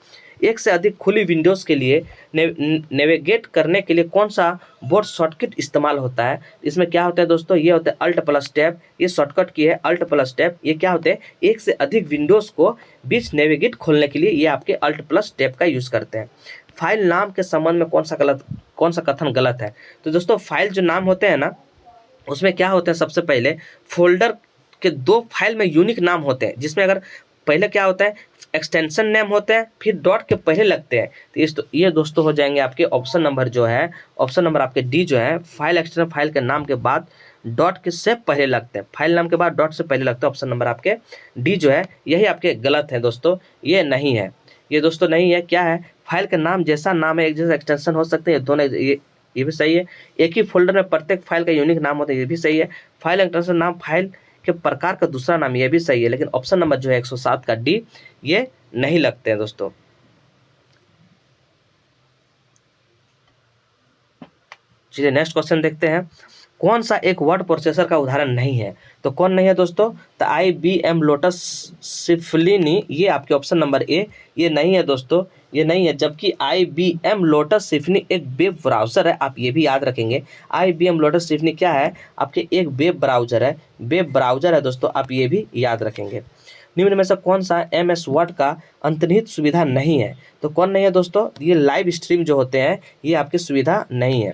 [SPEAKER 1] एक से अधिक खुली विंडोज़ के लिए नेविगेट करने के लिए कौन सा बोर्ड शॉर्टकट इस्तेमाल होता है? इसमें क्या होता है दोस्तों? ये होता है अल्ट प्लस टैब। ये शॉर्टकट की है अल्ट प्लस टैब। ये क्या होते हैं? एक से अधिक विंडोज़ को बीच नेविगेट खोलने के लिए ये आपके अल्ट प्लस टैब का यूज़ करते हैं। फाइल नाम के संबंध में कौन सा कथन गलत है? तो दोस्तों फाइल जो नाम होते हैं ना, उसमें क्या होता है, सबसे पहले फोल्डर के 2 फाइल में यूनिक नाम होते हैं, जिसमें अगर पहले क्या होता है एक्सटेंशन नेम होते हैं, फिर डॉट के पहले लगते हैं। तो ये दोस्तों हो जाएंगे आपके ऑप्शन नंबर जो है, ऑप्शन नंबर आपके डी जो है, फाइल एक्सटेंशन फाइल के नाम के बाद डॉट के से पहले लगते हैं, फाइल नाम के बाद डॉट से पहले लगते हैं। ऑप्शन नंबर आपके डी जो है यही आपके गलत है दोस्तों, ये नहीं है, ये दोस्तों नहीं है। क्या है? फाइल का नाम जैसा नाम है एक जैसा एक्सटेंशन हो सकते हैं, दोनों ये भी सही है। एक ही फोल्डर में प्रत्येक फाइल का यूनिक नाम होता है, ये भी सही है। फाइल एक्सटेंशन नाम फाइल के प्रकार का दूसरा नाम, ये भी सही है। लेकिन ऑप्शन नंबर जो है 107 का डी ये नहीं लगते हैं दोस्तों। चलिए नेक्स्ट क्वेश्चन देखते हैं। कौन सा एक वर्ड प्रोसेसर का उदाहरण नहीं है? तो कौन नहीं है दोस्तों? तो IBM लोटस सिम्फनी, ये आपके ऑप्शन नंबर ए, ये नहीं है दोस्तों, ये नहीं है। जबकि IBM लोटस सिम्फनी एक वेब ब्राउज़र है, आप ये भी याद रखेंगे। IBM लोटस सिम्फनी क्या है? आपके एक वेब ब्राउज़र है, वेब ब्राउज़र है दोस्तों, आप ये भी याद रखेंगे। निम्न में से कौन सा MS वर्ड का अंतर्निहित सुविधा नहीं है? तो कौन नहीं है दोस्तों? ये लाइव स्ट्रीम जो होते हैं ये आपकी सुविधा नहीं है।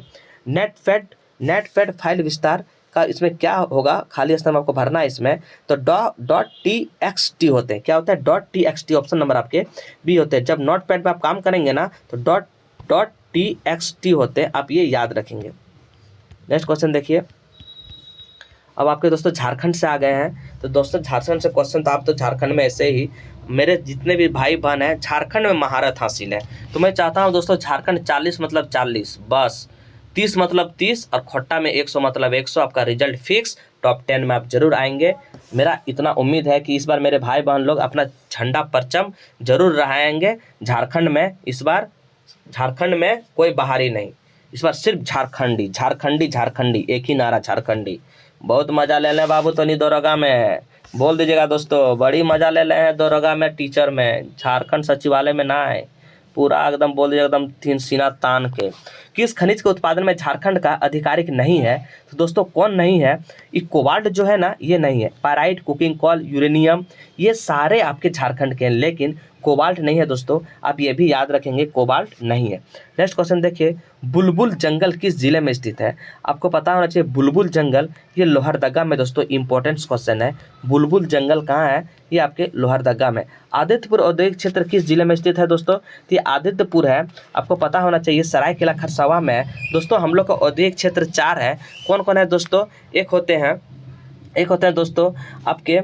[SPEAKER 1] नेटपैड फाइल विस्तार का इसमें क्या होगा, खाली स्थान आपको भरना है इसमें। तो .txt होते हैं, क्या होता है .txt, ऑप्शन नंबर आपके बी होते हैं। जब नोटपैड पे आप काम करेंगे ना तो .txt होते हैं, आप ये याद रखेंगे। नेक्स्ट क्वेश्चन देखिए। अब आपके दोस्तों झारखंड से आ गए हैं, तो दोस्तों झारखंड से क्वेश्चन, तो आप तो झारखंड में ऐसे ही, मेरे जितने भी भाई बहन हैं झारखंड में महारत हासिल है, तो मैं चाहता हूं दोस्तों झारखंड 40 मतलब 40, बस 30 मतलब 30, और खोट्टा में 100 मतलब 100, आपका रिजल्ट फिक्स, टॉप 10 में आप जरूर आएंगे। मेरा इतना उम्मीद है कि इस बार मेरे भाई बहन लोग अपना झंडा परचम जरूर लहराएंगे झारखंड में। इस बार झारखंड में कोई बाहरी नहीं, इस बार सिर्फ झारखंडी झारखंडी झारखंडी, एक ही नारा झारखंडी। बहुत मजा ले लें बाबू तनी दरोगा में, बोल दीजिएगा दोस्तों, बड़ी मजा ले रहे हैं दरोगा में, टीचर में, झारखंड सचिवालय में ना है, पूरा एकदम बोल दीजिए एकदम तीन सीना तान के। किस खनिज के उत्पादन में झारखंड का आधिकारिक नहीं है, तो दोस्तों कौन नहीं है, ये कोबाल्ट जो है ना ये नहीं है, पायराइट, कुकिंग कोल, यूरेनियम, ये सारे आपके झारखंड के हैं, लेकिन कोबाल्ट नहीं है दोस्तों, आप ये भी याद रखेंगे कोबाल्ट नहीं है। नेक्स्ट क्वेश्चन देखिए, बुलबुल जंगल किस जिले में स्थित है, आपको पता होना चाहिए बुलबुल जंगल ये लोहरदगा में, दोस्तों इंपॉर्टेंट क्वेश्चन है, बुलबुल जंगल कहाँ है, ये आपके लोहरदगा में। आदित्यपुर औद्योगिक क्षेत्र किस जिले में स्थित है दोस्तों, तो ये आदित्यपुर है, आपको पता होना चाहिए सरायकेला खरसावां में है। दोस्तों हम लोग का औद्योगिक क्षेत्र 4 है, कौन कौन है दोस्तों, एक होते हैं दोस्तों आपके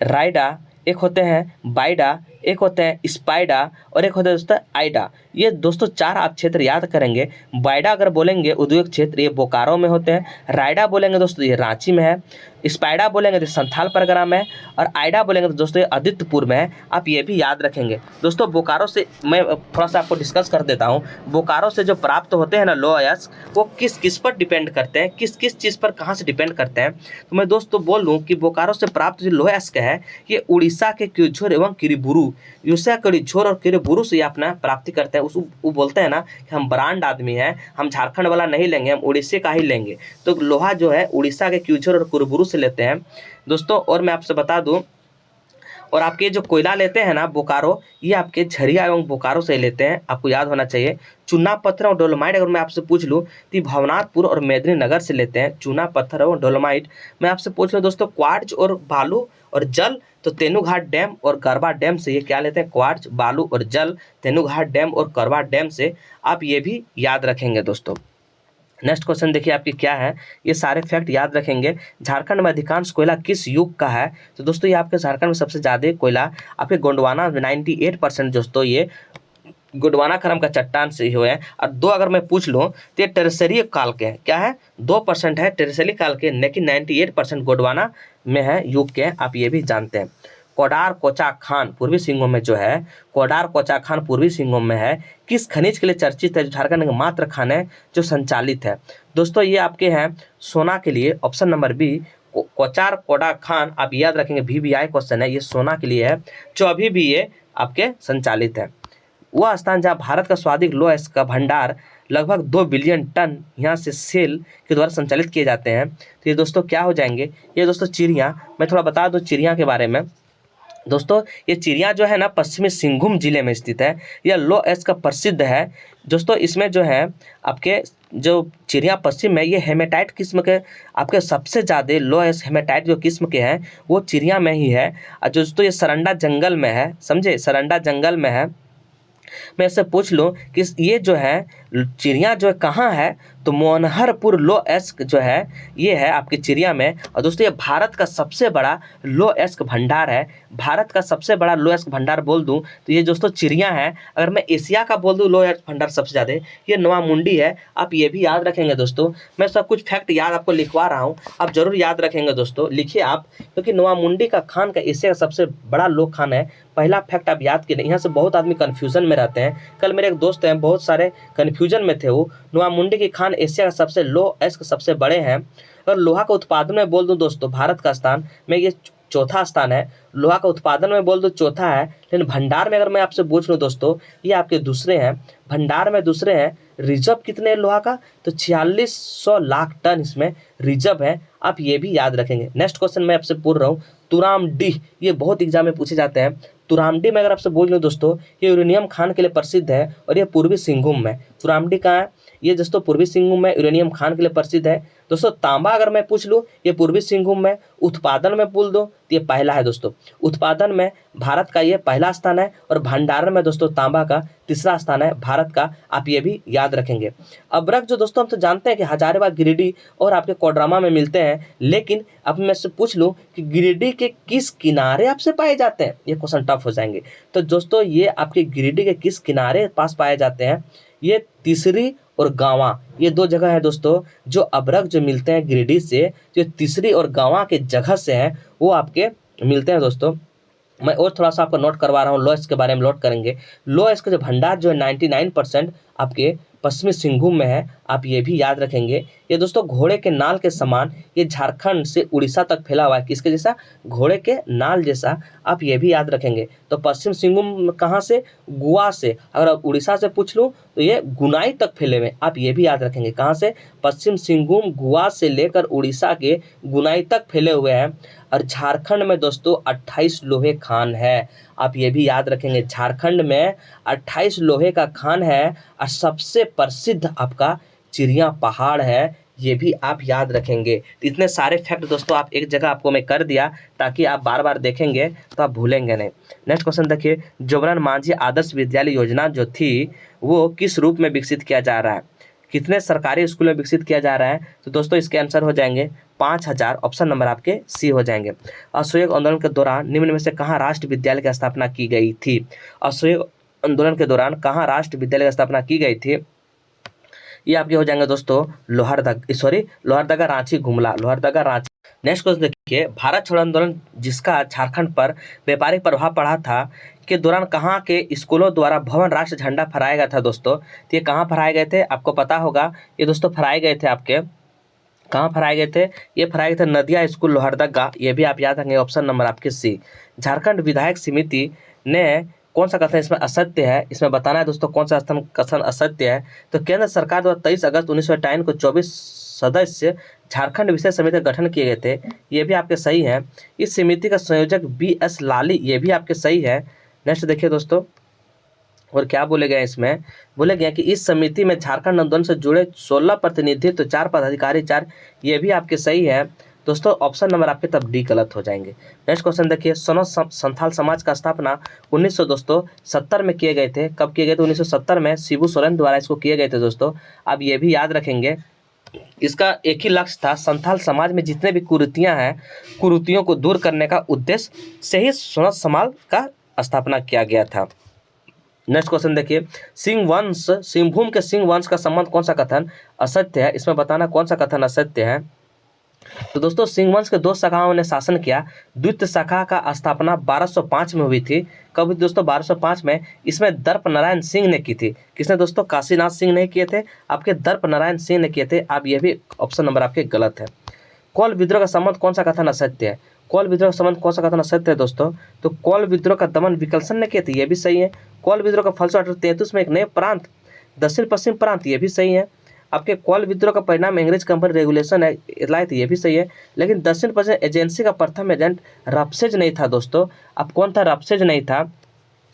[SPEAKER 1] रायडा, एक होते हैं बाइडा, एक होते हैं स्पाइडा, और एक होता है दोस्तों आइडा। ये दोस्तों 4 आप क्षेत्र याद करेंगे। बाइडा अगर बोलेंगे उद्योग क्षेत्र, ये बोकारो में होते हैं। रायडा बोलेंगे दोस्तों ये रांची में है। स्पाइडा बोलेंगे तो संथाल परगना में, और आइडा बोलेंगे तो दोस्तों ये आदित्यपुर में है, आप ये भी याद रखेंगे। दोस्तों बोकारो से मैं थोड़ा सा आपको डिस्कस कर देता हूँ। बोकारो से जो प्राप्त होते हैं ना लोअयस्क, वो किस किस पर डिपेंड करते हैं, किस किस चीज़ पर कहाँ से डिपेंड करते हैं, तो मैं दोस्तों बोल दूँ कि बोकारो से प्राप्त जो लोअयस्क है ये उड़ीसा के क्यूझोर एवं किरीबुरू, यूसा कड़ीझोर और किरीबुरू से ये अपना प्राप्ति करते हैं। वो बोलते हैं ना कि हम ब्रांड आदमी हैं, हम झारखंड वाला नहीं लेंगे, हम उड़ीसा का ही लेंगे, तो लोहा जो है उड़ीसा के क्यूझोर और किरीबुरू से लेते हैं दोस्तों। और मैं आपसे बता दूं, और आपके जो कोयला लेते हैं ना बोकारो, ये आपके झरिया एवं बोकारो से लेते हैं, आपको याद होना चाहिए। चूना पत्थर और डोलोमाइट अगर मैं आपसे पूछ लूँ तो भवनाथपुर और मेदिनीनगर से लेते हैं, चूना पत्थर और डोलोमाइट। मैं आपसे पूछ लूँ दोस्तों क्वार्ट्ज और बालू और जल, तो तेनूघाट डैम और करवा डैम से ये क्या लेते हैं, क्वार्ट्ज, बालू और जल, तेनूघाट डैम और करवा डैम से, आप ये भी याद रखेंगे दोस्तों। नेक्स्ट क्वेश्चन देखिए आपकी क्या है, ये सारे फैक्ट याद रखेंगे। झारखंड में अधिकांश कोयला किस युग का है, तो दोस्तों ये आपके झारखंड में सबसे ज़्यादा कोयला आपके गोंडवाना 98% दोस्तों ये गोंडवाना खरम का चट्टान से हुए हैं। और 2 अगर मैं पूछ लूँ तो ये टेरेसरी काल के हैं, क्या है 2% है टेरेसरी काल के, लेकिन 98% गोंडवाना में है युग के, आप ये भी जानते हैं। कोडार कोचा खान पूर्वी सिंहभूम में जो है, कोडार कोचा खान पूर्वी सिंहभूम में है, किस खनिज के लिए चर्चित है, जो झारखंड का मात्र खान है जो संचालित है, दोस्तों ये आपके हैं सोना के लिए, ऑप्शन नंबर बी कोचार कोडा खान, आप याद रखेंगे, VVI क्वेश्चन है, ये सोना के लिए है, जो अभी भी ये आपके संचालित है। वह स्थान जहाँ भारत का सर्वाधिक लोह का भंडार लगभग 2 बिलियन टन यहाँ से सेल के द्वारा संचालित किए जाते हैं, तो ये दोस्तों क्या हो जाएंगे, ये दोस्तों चिड़िया। मैं थोड़ा बता दूं चिड़िया के बारे में दोस्तों, ये चिड़िया जो है ना पश्चिमी सिंहभूम जिले में स्थित है, यह लोह का प्रसिद्ध है दोस्तों। इसमें जो है आपके जो चिड़िया पश्चिम में, ये हेमेटाइट किस्म के आपके सबसे ज़्यादा लोएस्ट हेमेटाइट जो किस्म के हैं वो चिड़िया में ही है। और दोस्तों ये सरंडा जंगल में है, समझे, सरंडा जंगल में है। मैं इससे पूछ लूँ कि ये जो है चिड़िया जो है कहाँ है, तो मोहनहरपुर लोएस्क जो है ये है आपकी चिड़िया में। और दोस्तों ये भारत का सबसे बड़ा लोएस्क भंडार है, भारत का सबसे बड़ा लोएस्क भंडार बोल दूं तो ये दोस्तों चिड़िया है। अगर मैं एशिया का बोल दूं लोएस्क भंडार सबसे ज़्यादा, ये नोवामुंडी है, आप ये भी याद रखेंगे दोस्तों। मैं सब कुछ फैक्ट याद आपको लिखवा रहा हूँ, आप जरूर याद रखेंगे दोस्तों, लिखिए आप, क्योंकि नोवामुंडी का खान का एशिया का सबसे बड़ा लोक खान है। पहला फैक्ट आप याद कीजिए, यहाँ से बहुत आदमी कन्फ्यूजन में रहते हैं। कल मेरे एक दोस्त हैं बहुत सारे कन्फ्यूजन में थे, वो नोवामुंडी के खान एशिया का सबसे लोएस्क सबसे बड़े हैं। और लोहा का उत्पादन में बोल दूं दोस्तों भारत का स्थान में ये चौथा स्थान है, लोहा का उत्पादन में बोल दो चौथा है, लेकिन भंडार में अगर मैं आपसे पूछ लूँ दोस्तों ये आपके दूसरे हैं, भंडार में दूसरे हैं। रिजर्व कितने है लोहा का, तो 4600 लाख टन इसमें रिजर्व है, आप ये भी याद रखेंगे। नेक्स्ट क्वेश्चन मैं आपसे पूछ रहा हूँ, तुराम डीह, ये बहुत एग्जाम में पूछे जाते हैं, तुरामडी में अगर आपसे बोल लूँ दोस्तों, ये यूरेनियम खान के लिए प्रसिद्ध है और ये पूर्वी सिंहभूम में। तुरामडी कहाँ है? ये दोस्तों पूर्वी सिंहभूम में यूरेनियम खान के लिए प्रसिद्ध है। दोस्तों तांबा अगर मैं पूछ लूँ, ये पूर्वी सिंहभूम में। उत्पादन में बोल दो तो ये पहला है दोस्तों। उत्पादन में भारत का ये पहला स्थान है और भंडारण में दोस्तों तांबा का तीसरा स्थान है भारत का। आप ये भी याद रखेंगे। अभ्रक जो दोस्तों हम तो जानते हैं कि हजारीबाग, गिरिडीह और आपके कोडरमा में मिलते हैं, लेकिन अब मैं से पूछ लूँ कि गिरिडीह के किस किनारे आपसे पाए जाते हैं? ये क्वेश्चन टफ हो जाएंगे। तो दोस्तों ये आपके गिरिडीह के किस किनारे पास पाए जाते हैं? ये तीसरी और गांवा, ये दो जगह है दोस्तों जो अभ्रक जो मिलते हैं गिरिडीह से, जो तीसरी और गांवा के जगह से हैं, वो आपके मिलते हैं दोस्तों। मैं और थोड़ा सा आपको नोट करवा रहा हूँ, लॉस के बारे में नोट करेंगे। लॉस का जो भंडार जो है 99% आपके पश्चिमी सिंहभूम में है। आप ये भी याद रखेंगे। ये दोस्तों घोड़े के नाल के समान ये झारखंड से उड़ीसा तक फैला हुआ है। किसके जैसा? घोड़े के नाल जैसा। आप ये भी याद रखेंगे। तो पश्चिम सिंहभूम कहाँ से? गोवा से। अगर आप उड़ीसा से पूछ लूँ तो ये गुनाई तक फैले हुए। आप ये भी याद रखेंगे। कहाँ से? पश्चिम सिंहभूम गोवा से लेकर उड़ीसा के गुनाई तक फैले हुए हैं। और झारखंड में दोस्तों 28 लोहे खान है। आप ये भी याद रखेंगे। झारखंड में 28 लोहे का खान है और सबसे प्रसिद्ध आपका चिड़िया पहाड़ है। ये भी आप याद रखेंगे। तो इतने सारे फैक्ट दोस्तों आप एक जगह आपको मैं कर दिया ताकि आप बार बार देखेंगे तो आप भूलेंगे नहीं। नेक्स्ट क्वेश्चन देखिए, जोबरान मांझी आदर्श विद्यालय योजना जो थी वो किस रूप में विकसित किया जा रहा है? कितने सरकारी स्कूल में विकसित किया जा रहा है? तो दोस्तों इसके आंसर हो जाएंगे 5000। ऑप्शन नंबर आपके सी हो जाएंगे। असहयोग आंदोलन के दौरान निम्न में से कहाँ राष्ट्र विद्यालय की स्थापना की गई थी? असहयोग आंदोलन के दौरान कहाँ राष्ट्र विद्यालय की स्थापना की गई थी? ये आपके हो जाएंगे दोस्तों लोहरदगा, रांची, गुमला। लोहरदगा, रांची। नेक्स्ट क्वेश्चन देखिए, भारत छोड़ो आंदोलन जिसका झारखंड पर व्यापारिक प्रभाव पड़ा था के दौरान कहाँ के स्कूलों द्वारा भवन राष्ट्र झंडा फहराया गया था दोस्तों? तो ये कहाँ फहराए गए थे? आपको पता होगा। ये दोस्तों फहराए गए थे आपके, कहाँ फहराए गए थे? ये फहराए गए थे नदिया स्कूल, लोहरदगा। ये भी आप याद रखेंगे। ऑप्शन नंबर आपके सी। झारखंड विधायक समिति ने कौन सा कथन इसमें असत्य है? इसमें बताना है दोस्तों कौन सा कथन असत्य है। तो केंद्र सरकार द्वारा 23 अगस्त 1958 को 24 सदस्य झारखंड विशेष समिति का गठन किए गए थे। ये भी आपके सही है। इस समिति का संयोजक BS लाली। ये भी आपके सही है। नेक्स्ट देखिए दोस्तों, और क्या बोले गए इसमें? बोले गया कि इस समिति में झारखंड आंदोलन से जुड़े 16 प्रतिनिधि तो 4 पदाधिकारी 4। ये भी आपके सही है दोस्तों। ऑप्शन नंबर आपके तब डी गलत हो जाएंगे। नेक्स्ट क्वेश्चन देखिए, संथाल समाज का स्थापना 1970 में किए गए थे। कब किए गए थे? 1970 में शिबू सोरेन द्वारा इसको किए गए थे दोस्तों। आप ये भी याद रखेंगे। इसका एक ही लक्ष्य था, संथाल समाज में जितने भी कुरीतियां हैं, कुरीतियों को दूर करने का उद्देश्य से ही सोनत समाज का स्थापना किया गया था। नेक्स्ट क्वेश्चन देखिए, सिंहभूम के सिंह वंश का संबंध कौन सा कथन असत्य है? इसमें बताना कौन सा कथन असत्य है। तो दोस्तों सिंह वंश के 2 शाखाओं ने शासन किया। द्वितीय शाखा का स्थापना 1205 में हुई थी। कब हुई दोस्तों? 1205 में। इसमें दर्प नारायण सिंह ने की थी। किसने दोस्तों? काशीनाथ सिंह ने किए थे, आपके दर्प नारायण सिंह ने किए थे। आप ये भी ऑप्शन नंबर आपके गलत है। कोल विद्रोह का संबंध कौन सा कथन असत्य है? कोल विद्रोह का संबंध कौन सा कथन असत्य है दोस्तों? तो कोल विद्रोह का दमन विकल्सन ने किए थे। ये भी सही है। कोल विद्रोह का फलस्वरूप 1833 में एक नए प्रांत, दक्षिण पश्चिम प्रांत। ये भी सही है। आपके कोल विद्रोह का परिणाम अंग्रेज कंपनी रेगुलेशन है लाए थे। ये भी सही है। लेकिन दक्षिण पश्चिम एजेंसी का प्रथम एजेंट रफसेज नहीं था दोस्तों। अब कौन था? रफसेज नहीं था,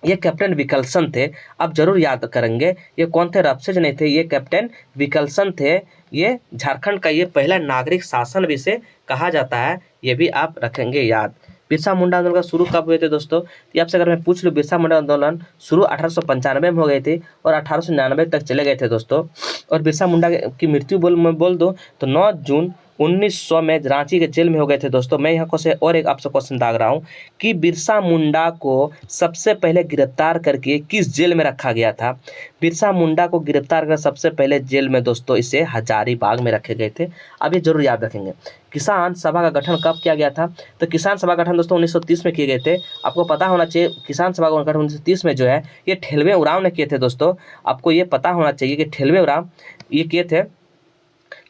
[SPEAKER 1] ये कैप्टन विकल्सन थे। आप जरूर याद करेंगे ये कौन थे? रफसेज नहीं थे, ये कैप्टन विकल्सन थे। ये झारखंड का ये पहला नागरिक शासन भी से कहा जाता है। ये भी आप रखेंगे याद। बिरसा मुंडा आंदोलन का शुरू कब हुए थे दोस्तों? ये आपसे अगर मैं पूछ लूँ, बिरसा मुंडा आंदोलन शुरू 1895 में हो गए थे और 1899 तक चले गए थे दोस्तों। और बिरसा मुंडा की मृत्यु बोल दो तो 9 जून 1900 में रांची के जेल में हो गए थे दोस्तों। मैं यहाँ से और एक आपसे क्वेश्चन दाग रहा हूँ कि बिरसा मुंडा को सबसे पहले गिरफ्तार करके किस जेल में रखा गया था? बिरसा मुंडा को गिरफ्तार कर सबसे पहले जेल में दोस्तों इसे हजारीबाग में रखे गए थे। अब ये जरूर याद रखेंगे। किसान सभा का गठन कब किया गया था? तो किसान सभा गठन दोस्तों 1930 में किए गए थे। आपको पता होना चाहिए किसान सभा का गठन 1930 में जो है ये ठेलवे उरांव ने किए थे दोस्तों। आपको ये पता होना चाहिए कि ठेलवे उरांव ये किए थे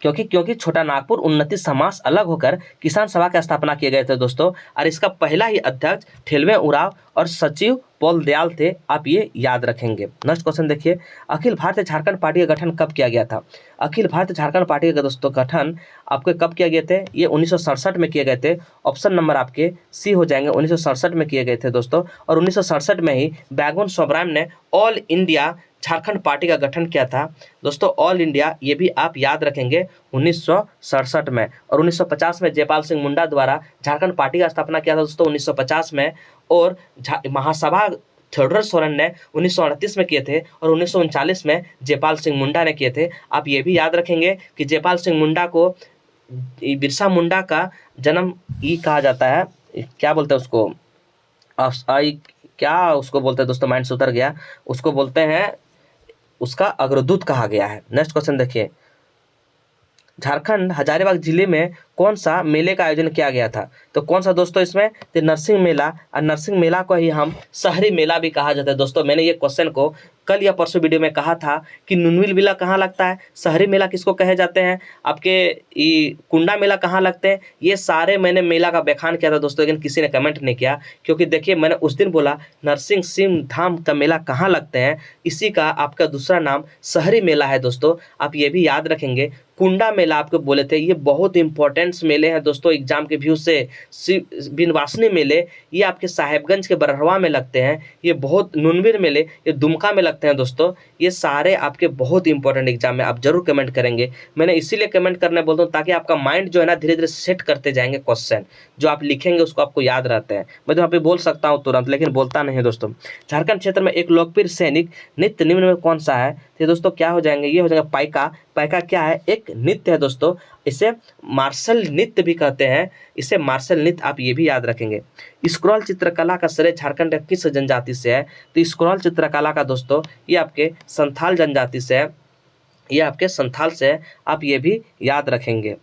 [SPEAKER 1] क्योंकि छोटा नागपुर उन्नति समाज अलग होकर किसान सभा की स्थापना किए गए थे दोस्तों। और इसका पहला ही अध्यक्ष ठेलवे उरांव और सचिव पॉल दयाल थे, आप ये याद रखेंगे। नेक्स्ट क्वेश्चन देखिए, अखिल भारतीय झारखंड पार्टी का गठन कब किया गया था? अखिल भारतीय झारखंड पार्टी का दोस्तों गठन आपके कब किए गए थे? ये 1967 में किए गए थे। ऑप्शन नंबर आपके सी हो जाएंगे, 1967 में किए गए थे दोस्तों। और 1967 में ही बैगुन सोबराम ने ऑल इंडिया झारखंड पार्टी का गठन किया था दोस्तों। ऑल इंडिया ये भी आप याद रखेंगे 1967 में। और 1950 में जयपाल सिंह मुंडा द्वारा झारखंड पार्टी का स्थापना किया था दोस्तों 1950 में। और महासभा थियोडोर सोरेन ने 1938 में किए थे और 1939 में जयपाल सिंह मुंडा ने किए थे। आप ये भी याद रखेंगे कि जयपाल सिंह मुंडा को बिरसा मुंडा का जन्म ई कहा जाता है, क्या बोलते हैं उसको, क्या उसको बोलते हैं दोस्तों, माइंड से उतर गया, उसको बोलते हैं, उसका अग्रदूत कहा गया है। नेक्स्ट क्वेश्चन देखिए, झारखंड हजारीबाग जिले में कौन सा मेले का आयोजन किया गया था? तो कौन सा दोस्तों इसमें? तो नरसिंह मेला। और नरसिंह मेला को ही हम शहरी मेला भी कहा जाता है दोस्तों। मैंने ये क्वेश्चन को कल या परसों वीडियो में कहा था कि नुनविल मेला कहाँ लगता है, शहरी मेला किसको कहे जाते हैं, आपके कुंडा मेला कहाँ लगते हैं, ये सारे मैंने मेला का व्याख्यान किया था दोस्तों, लेकिन किसी ने कमेंट नहीं किया। क्योंकि देखिए मैंने उस दिन बोला नरसिंह सिंह धाम का मेला कहाँ लगते हैं, इसी का आपका दूसरा नाम शहरी मेला है दोस्तों। आप ये भी याद रखेंगे। कुंडा मेला आपको बोले थे, ये बहुत इंपॉर्टेंट्स मेले हैं दोस्तों एग्जाम के व्यू से। बिनवासनी मेले ये आपके साहेबगंज के बरहवा में लगते हैं। ये बहुत नुनवीर मेले ये दुमका में लगते हैं दोस्तों। ये सारे आपके बहुत इंपॉर्टेंट एग्जाम में आप जरूर कमेंट करेंगे। मैंने इसीलिए कमेंट करने बोलता हूँ ताकि आपका माइंड जो है ना धीरे धीरे सेट करते जाएंगे। क्वेश्चन जो आप लिखेंगे उसको आपको याद रहते हैं। मैं तो यहाँ पे बोल सकता हूँ तुरंत, लेकिन बोलता नहीं है दोस्तों। झारखंड क्षेत्र में एक लोकप्रिय सैनिक नृत्य निम्न में कौन सा है? तो दोस्तों क्या हो जाएंगे, ये हो जाएगा पाइका। पाइका क्या है? एक नृत्य है दोस्तों, इसे मार्शल नृत्य भी कहते हैं, इसे मार्शल नृत्य आप ये भी याद रखेंगे। स्क्रॉल चित्रकला का श्रेय झारखंड के किस जनजाति से है? तो स्क्रॉल चित्रकला का दोस्तों ये आपके संथाल जनजाति से है, ये आपके संथाल से है, आप ये भी याद रखेंगे।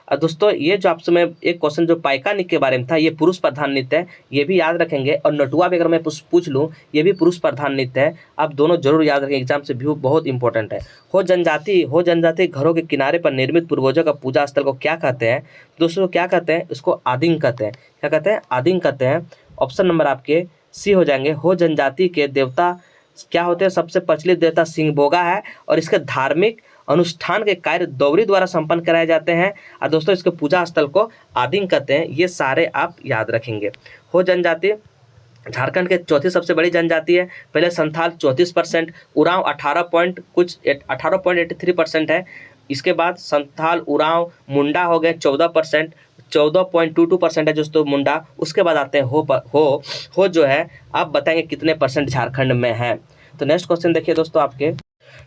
[SPEAKER 1] और दोस्तों ये जो आपसे मैं एक क्वेश्चन जो पाइका नृत्य के बारे में था, ये पुरुष प्रधान नृत्य है, ये भी याद रखेंगे। और नटुआ भी अगर मैं पूछ लूँ, ये भी पुरुष प्रधान नृत्य है, आप दोनों जरूर याद रखें, एग्जाम से व्यू बहुत इंपॉर्टेंट है। हो जनजाति घरों के किनारे पर निर्मित पूर्वजों का पूजा स्थल को क्या कहते हैं? दोस्तों क्या कहते हैं? इसको आदिंग कहते हैं। क्या कहते हैं? आदिंग कहते हैं। ऑप्शन नंबर आपके सी हो जाएंगे। हो जनजाति के देवता क्या होते हैं? सबसे प्रचलित देवता सिंहबोगा है और इसके धार्मिक अनुष्ठान के कार्य दौरी द्वारा संपन्न कराए जाते हैं। और दोस्तों इसके पूजा स्थल को आदिंग कहते हैं। ये सारे आप याद रखेंगे। हो जनजाति झारखंड के चौथी सबसे बड़ी जनजाति है। पहले संथाल 34%, उरांव 18.83% है। इसके बाद संथाल, उरांव, मुंडा हो गए 14%, 14.22% है दोस्तों मुंडा। उसके बाद आते हैं हो जो है आप बताएंगे कितने परसेंट झारखंड में है। तो नेक्स्ट क्वेश्चन देखिए दोस्तों आपके,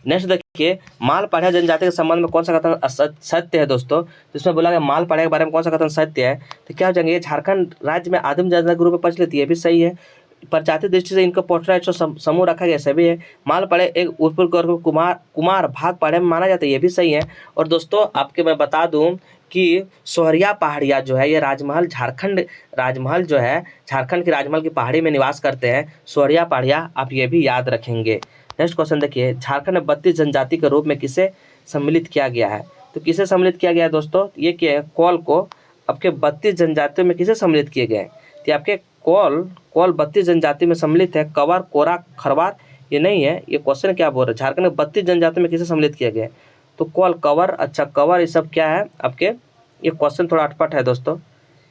[SPEAKER 1] नेक्स्ट देखिए, मालपाड़िया जनजाति के संबंध में कौन सा कथन सत्य है दोस्तों? जिसमें बोला गया मालपाड़िया के बारे में कौन सा कथन सत्य है? तो क्या हो जाएंगे? ये झारखंड राज्य में आदिम जनजाति के रूप में प्रचलित, ये भी सही है। प्रजाति दृष्टि से इनको पोर्ट्रेट समूह रखा गया, सभी है। मालपाड़े एक उत्तर गौरव कुमार भाग पाड़े में माना जाता है, ये भी सही है। और दोस्तों आपके मैं बता दूं कि सोहरिया पहाड़िया जो है ये राजमहल, झारखंड राजमहल जो है झारखंड की राजमहल की पहाड़ी में निवास करते हैं, सोहरिया पहाड़िया, आप ये भी याद रखेंगे। नेक्स्ट क्वेश्चन देखिए, झारखंड में 32 जनजाति के रूप में किसे सम्मिलित किया गया है? तो किसे सम्मिलित किया गया है दोस्तों? ये क्या है? कौल को आपके 32 जनजातियों में किसे सम्मिलित किए गए? तो आपके कौल 32 जनजाति में सम्मिलित है। कवर, कोरा, खरवार ये नहीं है। ये क्वेश्चन क्या बोल रहा है? झारखंड में 32 जनजाति में किसे सम्मिलित किया गया है? तो कौल, कवर, अच्छा कवर, ये सब क्या है आपके? ये क्वेश्चन थोड़ा अटपट है दोस्तों,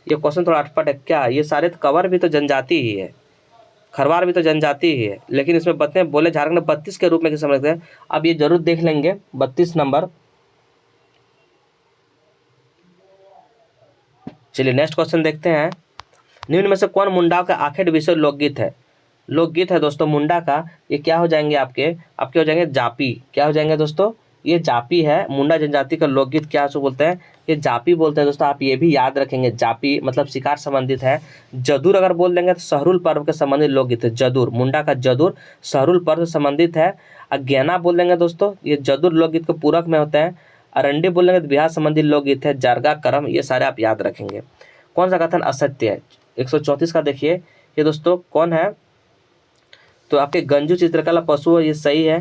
[SPEAKER 1] ये क्वेश्चन थोड़ा अटपट है। क्या ये सारे कवर भी तो जनजाति ही है, खरवार भी तो जनजाति ही है, लेकिन इसमें बोले झारखंड में 32 के रूप में किसे सम्मिलित है? अब ये जरूर देख लेंगे 32 नंबर। चलिए नेक्स्ट क्वेश्चन देखते हैं। निम्न में से कौन मुंडा का आखेट विषय लोकगीत है? लोकगीत है दोस्तों मुंडा का, ये क्या हो जाएंगे आपके हो जाएंगे जापी। क्या हो जाएंगे दोस्तों? ये जापी है। मुंडा जनजाति का लोकगीत क्या उसको बोलते हैं? ये जापी बोलते हैं दोस्तों, आप ये भी याद रखेंगे। जापी मतलब शिकार संबंधित है। जदूर अगर बोल देंगे तो सहरुल पर्व के संबंधित लोकगीत है। जदूर, मुंडा का जदूर सहरुल पर्व से संबंधित है। अज्ञाना बोल देंगे दोस्तों, ये जदूर लोकगीत को पूरक में होते हैं। अरंडी बोल देंगे तो बिहार संबंधित लोकगीत है। जरगा, करम, ये सारे आप याद रखेंगे। कौन सा कथन असत्य है? 134 का देखिए, ये दोस्तों कौन है? तो आपके गंजू चित्रकला पशु है, ये सही है।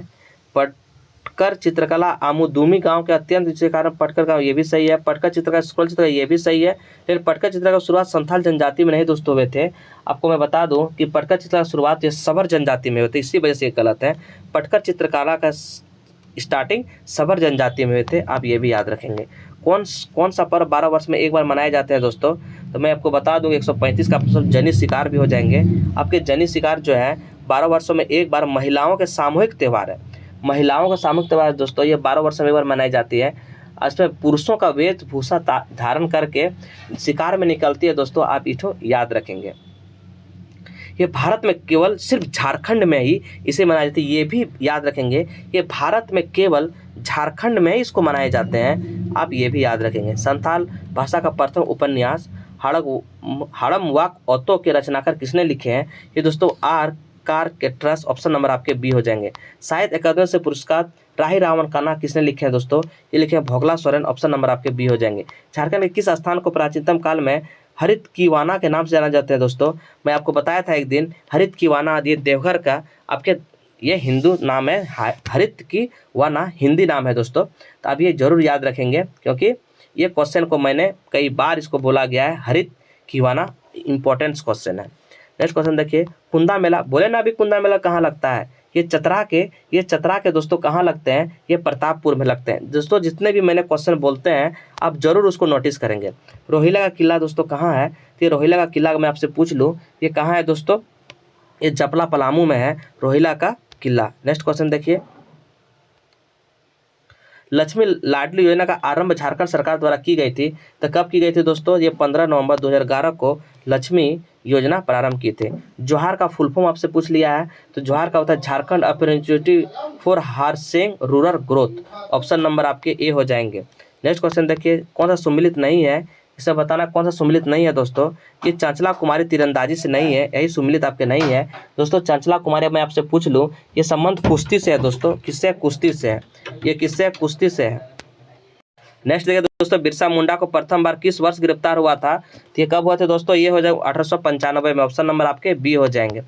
[SPEAKER 1] पटकर चित्रकला आमुदुमी गांव के अत्यंत विशेष कारण पटकर गांव, ये भी सही है। पटकर चित्रकला स्क्रॉल चित्रकला, ये भी सही है। लेकिन पटकर चित्रकला की शुरुआत संथाल जनजाति में नहीं दोस्तों हुए थे। आपको मैं बता दूं कि पटकर चित्रकला की शुरुआत ये सबर जनजाति में हुए थे, इसी वजह से ये गलत है। पटकर चित्रकला का स्टार्टिंग सबर जनजाति में हुए थे, आप ये भी याद रखेंगे। कौन सा पर्व 12 वर्ष में एक बार मनाए जाते हैं दोस्तों? तो मैं आपको बता दूं 135 का सब जनी शिकार भी हो जाएंगे। आपके जनी शिकार जो है 12 वर्षों में एक बार महिलाओं के सामूहिक त्यौहार है। महिलाओं का सामूहिक त्यौहार दोस्तों ये 12 वर्षों में एक बार मनाई जाती है। इसमें पुरुषों का वेशभूषा धारण करके शिकार में निकलती है दोस्तों, आप इसको याद रखेंगे। ये भारत में केवल सिर्फ झारखंड में ही इसे मनाई जाती है, ये भी याद रखेंगे। ये भारत में केवल झारखंड में ही इसको मनाए जाते हैं, आप ये भी याद रखेंगे। संथाल भाषा का प्रथम उपन्यास हड़म वाक ओतो के रचनाकार किसने लिखे हैं? ये दोस्तों आर कार के ट्रस्ट, ऑप्शन नंबर आपके बी हो जाएंगे। साहित्य अकादमी से पुरस्कार राही रावण कान्हा किसने लिखे हैं दोस्तों? ये लिखे हैं भोगला सोरेन, ऑप्शन नंबर आपके बी हो जाएंगे। झारखंड के किस स्थान को प्राचीनतम काल में हरित कीवाना के नाम से जाना जाते हैं दोस्तों? मैं आपको बताया था एक दिन, हरित कीवाना ये देवघर का आपके ये हिंदू नाम है, हरित कीवाना हिंदी नाम है दोस्तों। तो आप ये जरूर याद रखेंगे क्योंकि ये क्वेश्चन को मैंने कई बार इसको बोला गया है, हरित कीवाना इंपॉर्टेंट क्वेश्चन है। नेक्स्ट क्वेश्चन देखिए, कुंदा मेला, बोले ना अभी कुंदा मेला कहाँ लगता है? ये चतरा के दोस्तों कहाँ लगते हैं? ये प्रतापपुर में लगते हैं दोस्तों। जितने भी मैंने क्वेश्चन बोलते हैं आप जरूर उसको नोटिस करेंगे। रोहिला का किला दोस्तों कहाँ है? तो ये रोहिला का किला मैं आपसे पूछ लूँ ये कहाँ है दोस्तों? ये जपला पलामू में है रोहिला का किला। नेक्स्ट क्वेश्चन देखिए, लक्ष्मी लाडली योजना का आरंभ झारखंड सरकार द्वारा की गई थी, तो कब की गई थी दोस्तों? ये 15 नवंबर 2011 को लक्ष्मी योजना प्रारंभ की थी। जोहार का फुल फॉर्म आपसे पूछ लिया है, तो जोहार का होता है Jharkhand opportunity for harnessing rural growth, option number आपके ए हो जाएंगे। नेक्स्ट क्वेश्चन देखिए, कौन सा सुमिलित नहीं है? इसे बताना कौन सा सुमिलित नहीं है दोस्तों? ये चंचला कुमारी तीरंदाजी से नहीं है, यही सुमिलित आपके नहीं है दोस्तों। चंचला कुमारी मैं आपसे पूछ लूँ, ये संबंध कुश्ती से है दोस्तों, किससे? कुश्ती से है। ये किससे? कुश्ती से है। नेक्स्ट देखिए दोस्तों, बिरसा मुंडा को प्रथम बार किस वर्ष गिरफ्तार हुआ था? तो ये कब हुआ था दोस्तों? ये हो जाएगा 1895 में, ऑप्शन नंबर आपके बी हो जाएंगे।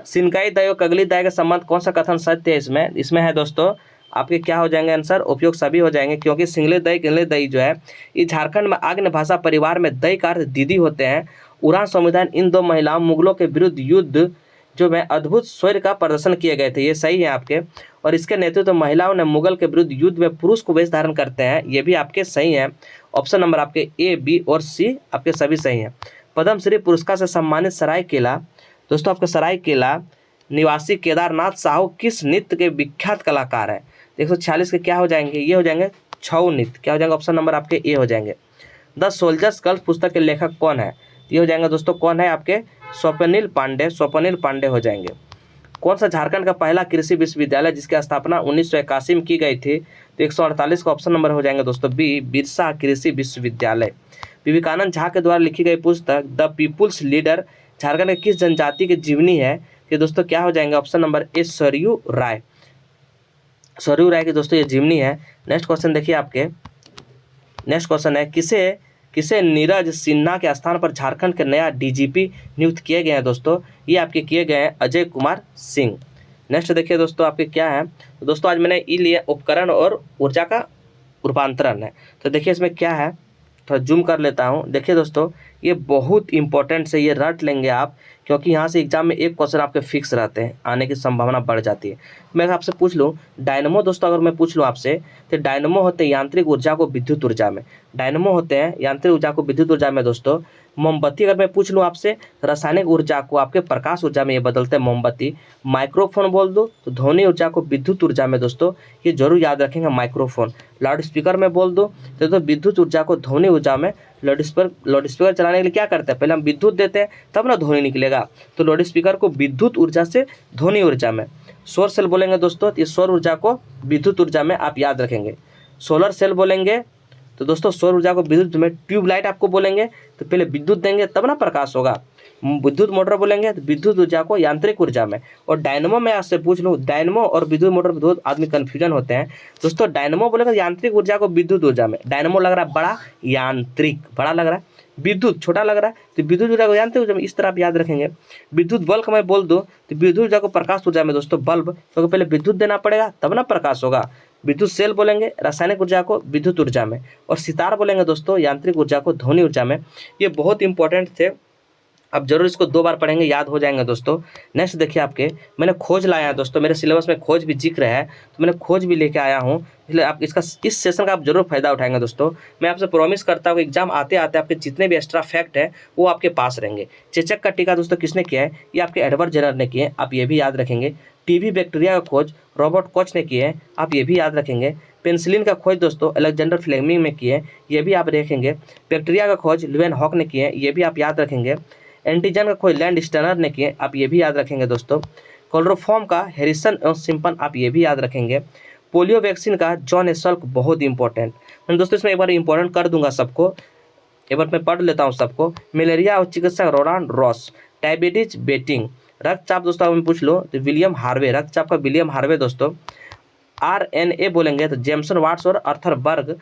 [SPEAKER 1] सिनकाई दाई और कगली दाई का संबंध कौन सा कथन सत्य है इसमें? इसमें है दोस्तों आपके क्या हो जाएंगे आंसर? उपयोग सभी हो जाएंगे, क्योंकि सिंगले दई किंगले दई जो है ये झारखंड में आग्नेय भाषा परिवार में दई का अर्थ दीदी होते हैं। उड़ान संविधान इन दो महिलाओं मुगलों के विरुद्ध युद्ध जो में अद्भुत शौर्य का प्रदर्शन किए गए थे, ये सही है आपके। और इसके नेतृत्व महिलाओं ने मुगल के विरुद्ध युद्ध में पुरुष को वेश धारण करते हैं, ये भी आपके सही है। ऑप्शन नंबर आपके ए, बी और सी आपके सभी सही हैं। पद्मश्री पुरस्कार से सम्मानित सरायकेला दोस्तों, आपके सरायकेला निवासी केदारनाथ साहू किस नृत्य के विख्यात कलाकार हैं? 146 के क्या हो जाएंगे? ये हो जाएंगे छऊ नृत्य, क्या हो जाएंगे? ऑप्शन नंबर आपके ए हो जाएंगे। द सोल्जर्स गर्ल्स पुस्तक के लेखक कौन है? ये हो जाएंगे दोस्तों कौन है आपके? स्वप्निल पांडे हो जाएंगे। कौन सा झारखंड का पहला कृषि विश्वविद्यालय जिसकी स्थापना 1981 में की गई थी? तो 148 का ऑप्शन नंबर हो जाएंगे दोस्तों बी, बिरसा कृषि विश्वविद्यालय। विवेकानंद झा के द्वारा लिखी गई पुस्तक द पीपुल्स लीडर झारखंड के किस जनजाति की जीवनी है? कि दोस्तों क्या हो जाएंगे? ऑप्शन नंबर ए, सरयू राय की दोस्तों ये जीवनी है। नेक्स्ट क्वेश्चन देखिए आपके, नेक्स्ट क्वेश्चन है किसे नीरज सिन्हा के स्थान पर झारखंड के नया डीजीपी नियुक्त किए गए हैं दोस्तों? ये आपके किए गए हैं अजय कुमार सिंह। नेक्स्ट देखिए दोस्तों आपके क्या है, तो दोस्तों आज मैंने ई लिया उपकरण और ऊर्जा का रूपांतरण है। तो देखिए इसमें क्या है, थोड़ा जूम कर लेता हूँ। देखिए दोस्तों ये बहुत इंपॉर्टेंट से, ये रट लेंगे आप, क्योंकि यहाँ से एग्जाम में एक क्वेश्चन आपके फिक्स रहते हैं, आने की संभावना बढ़ जाती है। मैं आपसे पूछ लूँ डायनमो दोस्तों, अगर मैं पूछ लूँ आपसे, तो डायनमो होते हैं यांत्रिक ऊर्जा को विद्युत ऊर्जा में, डायनमो होते हैं यांत्रिक ऊर्जा को विद्युत ऊर्जा में दोस्तों। मोमबत्ती अगर मैं पूछ लूँ आपसे, रासायनिक ऊर्जा को आपके प्रकाश ऊर्जा में ये बदलते हैं मोमबत्ती। माइक्रोफोन बोल दो तो ध्वनि ऊर्जा को विद्युत ऊर्जा में दोस्तों, ये जरूर याद रखेंगे माइक्रोफोन। लाउड स्पीकर में बोल दो तो विद्युत ऊर्जा को ध्वनि ऊर्जा में। लाउड स्पीकर चलाने के लिए क्या करते हैं? पहले हम विद्युत देते हैं तब ना ध्वनि निकलेगा, तो लाउड स्पीकर को विद्युत ऊर्जा से ध्वनि ऊर्जा में। सौर सेल बोलेंगे दोस्तों, ये सौर ऊर्जा को विद्युत ऊर्जा में आप याद रखेंगे। सोलर सेल बोलेंगे तो दोस्तों सौर ऊर्जा को विद्युत में। ट्यूबलाइट आपको बोलेंगे तो पहले विद्युत देंगे तब ना प्रकाश होगा। विद्युत मोटर बोलेंगे तो विद्युत ऊर्जा को यांत्रिक ऊर्जा में। और डायनमो में आपसे पूछ लूँ, डायनमो और विद्युत मोटर में दो आदमी कन्फ्यूजन होते हैं दोस्तों। डायनमो बोलेंगे यांत्रिक ऊर्जा को विद्युत ऊर्जा में, डायनमो लग रहा है बड़ा, यांत्रिक बड़ा लग रहा है, विद्युत छोटा लग रहा है, तो विद्युत ऊर्जा को यांत्रिक ऊर्जा में, इस तरह आप याद रखेंगे। विद्युत बल्ब मैं बोल दूं तो विद्युत ऊर्जा को प्रकाश ऊर्जा में दोस्तों, बल्ब, क्योंकि पहले विद्युत देना पड़ेगा तब ना प्रकाश होगा। विद्युत सेल बोलेंगे रासायनिक ऊर्जा को विद्युत ऊर्जा में, और सितार बोलेंगे दोस्तों यांत्रिक ऊर्जा को ध्वनि ऊर्जा में। ये बहुत इंपॉर्टेंट थे, अब जरूर इसको 2 बार पढ़ेंगे, याद हो जाएंगे दोस्तों। नेक्स्ट देखिए आपके मैंने खोज लाया है दोस्तों, मेरे सिलेबस में खोज भी जिक्र है तो मैंने खोज भी लेके आया हूँ, इसलिए आप इसका इस सेशन का आप जरूर फायदा उठाएंगे दोस्तों। मैं आपसे प्रॉमिस करता हूँ कि एग्जाम आते आते आपके जितने भी एक्स्ट्रा फैक्ट है वो आपके पास रहेंगे। चेचक का टीका दोस्तों किसने किया है? ये आपके एडवर्ड जेनर ने किए, आप ये भी याद रखेंगे। टीबी बैक्टीरिया का खोज रॉबर्ट कॉच ने किए हैं, आप ये भी याद रखेंगे। पेनिसिलिन का खोज दोस्तों अलेक्जेंडर फ्लेमिंग ने किए, ये भी आप रखेंगे। बैक्टीरिया का खोज लुवेन हॉक ने किए, ये भी आप याद रखेंगे। एंटीजन का खोज लैंड स्टनर ने किए, आप ये भी याद रखेंगे दोस्तों। क्लोरोफॉर्म का हैरिसन एवं सिम्पन, आप ये भी याद रखेंगे। पोलियो वैक्सीन का जॉन एसल्क, बहुत इंपॉर्टेंट। मैं दोस्तों इसमें एक बार इंपॉर्टेंट कर दूंगा सबको, एक बार मैं पढ़ लेता हूँ सबको। मलेरिया और चिकित्सक रोनाल्ड रॉस। Diabetes betting. रक्तचाप दोस्तों मैं पूछ लो तो विलियम हार्वे, रक्तचाप का विलियम हार्वे दोस्तों। RNA बोलेंगे तो जेम्सन वाट्स और अर्थर बर्ग।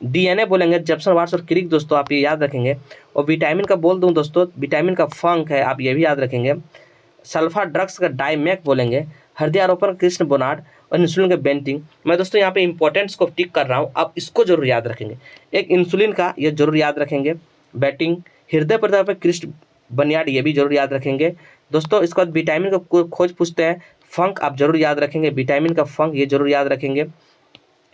[SPEAKER 1] DNA बोलेंगे जेम्सन वाट्स और क्रिक, दोस्तों आप ये याद रखेंगे। और विटामिन का बोल दूं दोस्तों, विटामिन का फंक है, आप ये भी याद रखेंगे। सल्फा ड्रग्स का डाइमैक बोलेंगे। हृदयारोपण कृष्ण बोनार्ड और इंसुलिन का बेंटिंग। मैं दोस्तों यहाँ पे इंपॉर्टेंट्स को टिक कर रहा हूँ, आप इसको जरूर याद रखेंगे। एक इंसुलिन का ये जरूर याद रखेंगे, बैटिंग। हृदय प्रदान पर कृष्ण बनियाड, ये भी जरूर याद रखेंगे दोस्तों। इसके बाद विटामिन का खोज पूछते हैं, फंक आप जरूर याद रखेंगे, विटामिन का फंक ये जरूर याद रखेंगे।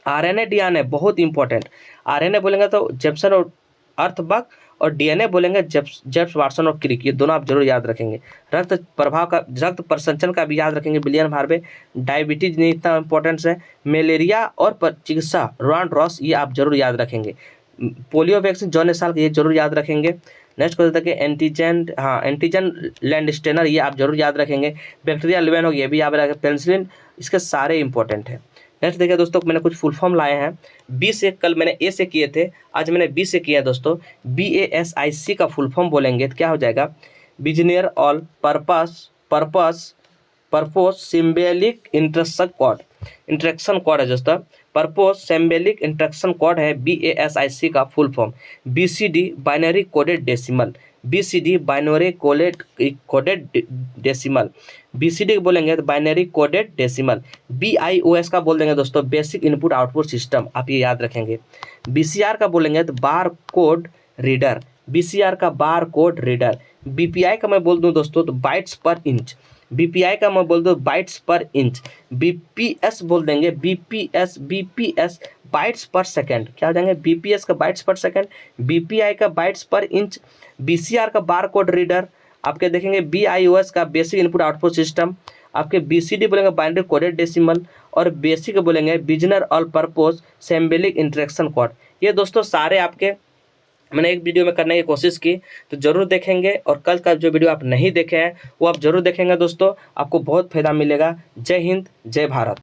[SPEAKER 1] RNA DNA बहुत इंपॉर्टेंट। RNA बोलेंगे तो जेम्सन और अर्थबर्ग, और DNA बोलेंगे जेम्स वाटसन और क्रिक, ये दोनों आप जरूर याद रखेंगे। रक्त प्रभाव का, रक्त प्रसंचन का भी याद रखेंगे, विलियम हार्वे। डायबिटीज नहीं इतना इंपॉर्टेंस है। मलेरिया और चिकित्सा रोनाल्ड रॉस, ये आप जरूर याद रखेंगे। पोलियो वैक्सीन जॉन एसल्क, ये जरूर याद रखेंगे। नेक्स्ट क्वेश्चन देखिए एंटीजन, एंटीजन लैंड स्टेनर, ये आप जरूर याद रखेंगे। बैक्टीरिया लुवेन हॉक, ये भी याद रखेंगे। पेनिसिलिन, इसके सारे इंपॉर्टेंट है। नेक्स्ट देखिए दोस्तों मैंने कुछ फुल फॉर्म लाए हैं। बी से, कल मैंने ए से किए थे, आज मैंने बी से किया है दोस्तों। BASIC का फुल फॉर्म बोलेंगे तो क्या हो जाएगा? बिजनियर ऑल पर्पस सिम्बेलिक इंट्रैक्शन कोड है दोस्तों। पर्पस सिम्बेलिक इंट्रैक्शन कोड है BASIC का full form. BCD binary coded decimal, BCD binary coded decimal. BCD बोलेंगे तो बाइनरी कोडेड डेसिमल। BIOS का बोल देंगे दोस्तों बेसिक इनपुट आउटपुट सिस्टम, आप ये याद रखेंगे। BCR का बोलेंगे तो बार कोड रीडर, BCR का बार कोड रीडर। BPI का मैं बोल दूं दोस्तों तो बाइट्स पर इंच, BPI का मैं बोल दूं बाइट्स पर इंच। BPS बोल देंगे, BPS बाइट्स पर सेकंड, क्या हो जाएंगे? BPS का बाइट्स पर सेकंड, BPI का बाइट्स पर इंच। BCR का बार कोड रीडर, आपके देखेंगे BIOS का बेसिक इनपुट आउटपुट सिस्टम। आपके BCD बोलेंगे बाइनरी कोडेड डेसिमल, और बेसिक बोलेंगे beginners all purpose symbolic interaction code. ये दोस्तों सारे आपके मैंने एक वीडियो में करने की कोशिश की, तो जरूर देखेंगे। और कल का जो वीडियो आप नहीं देखे हैं वो आप जरूर देखेंगे दोस्तों, आपको बहुत फायदा मिलेगा। जय हिंद, जय भारत।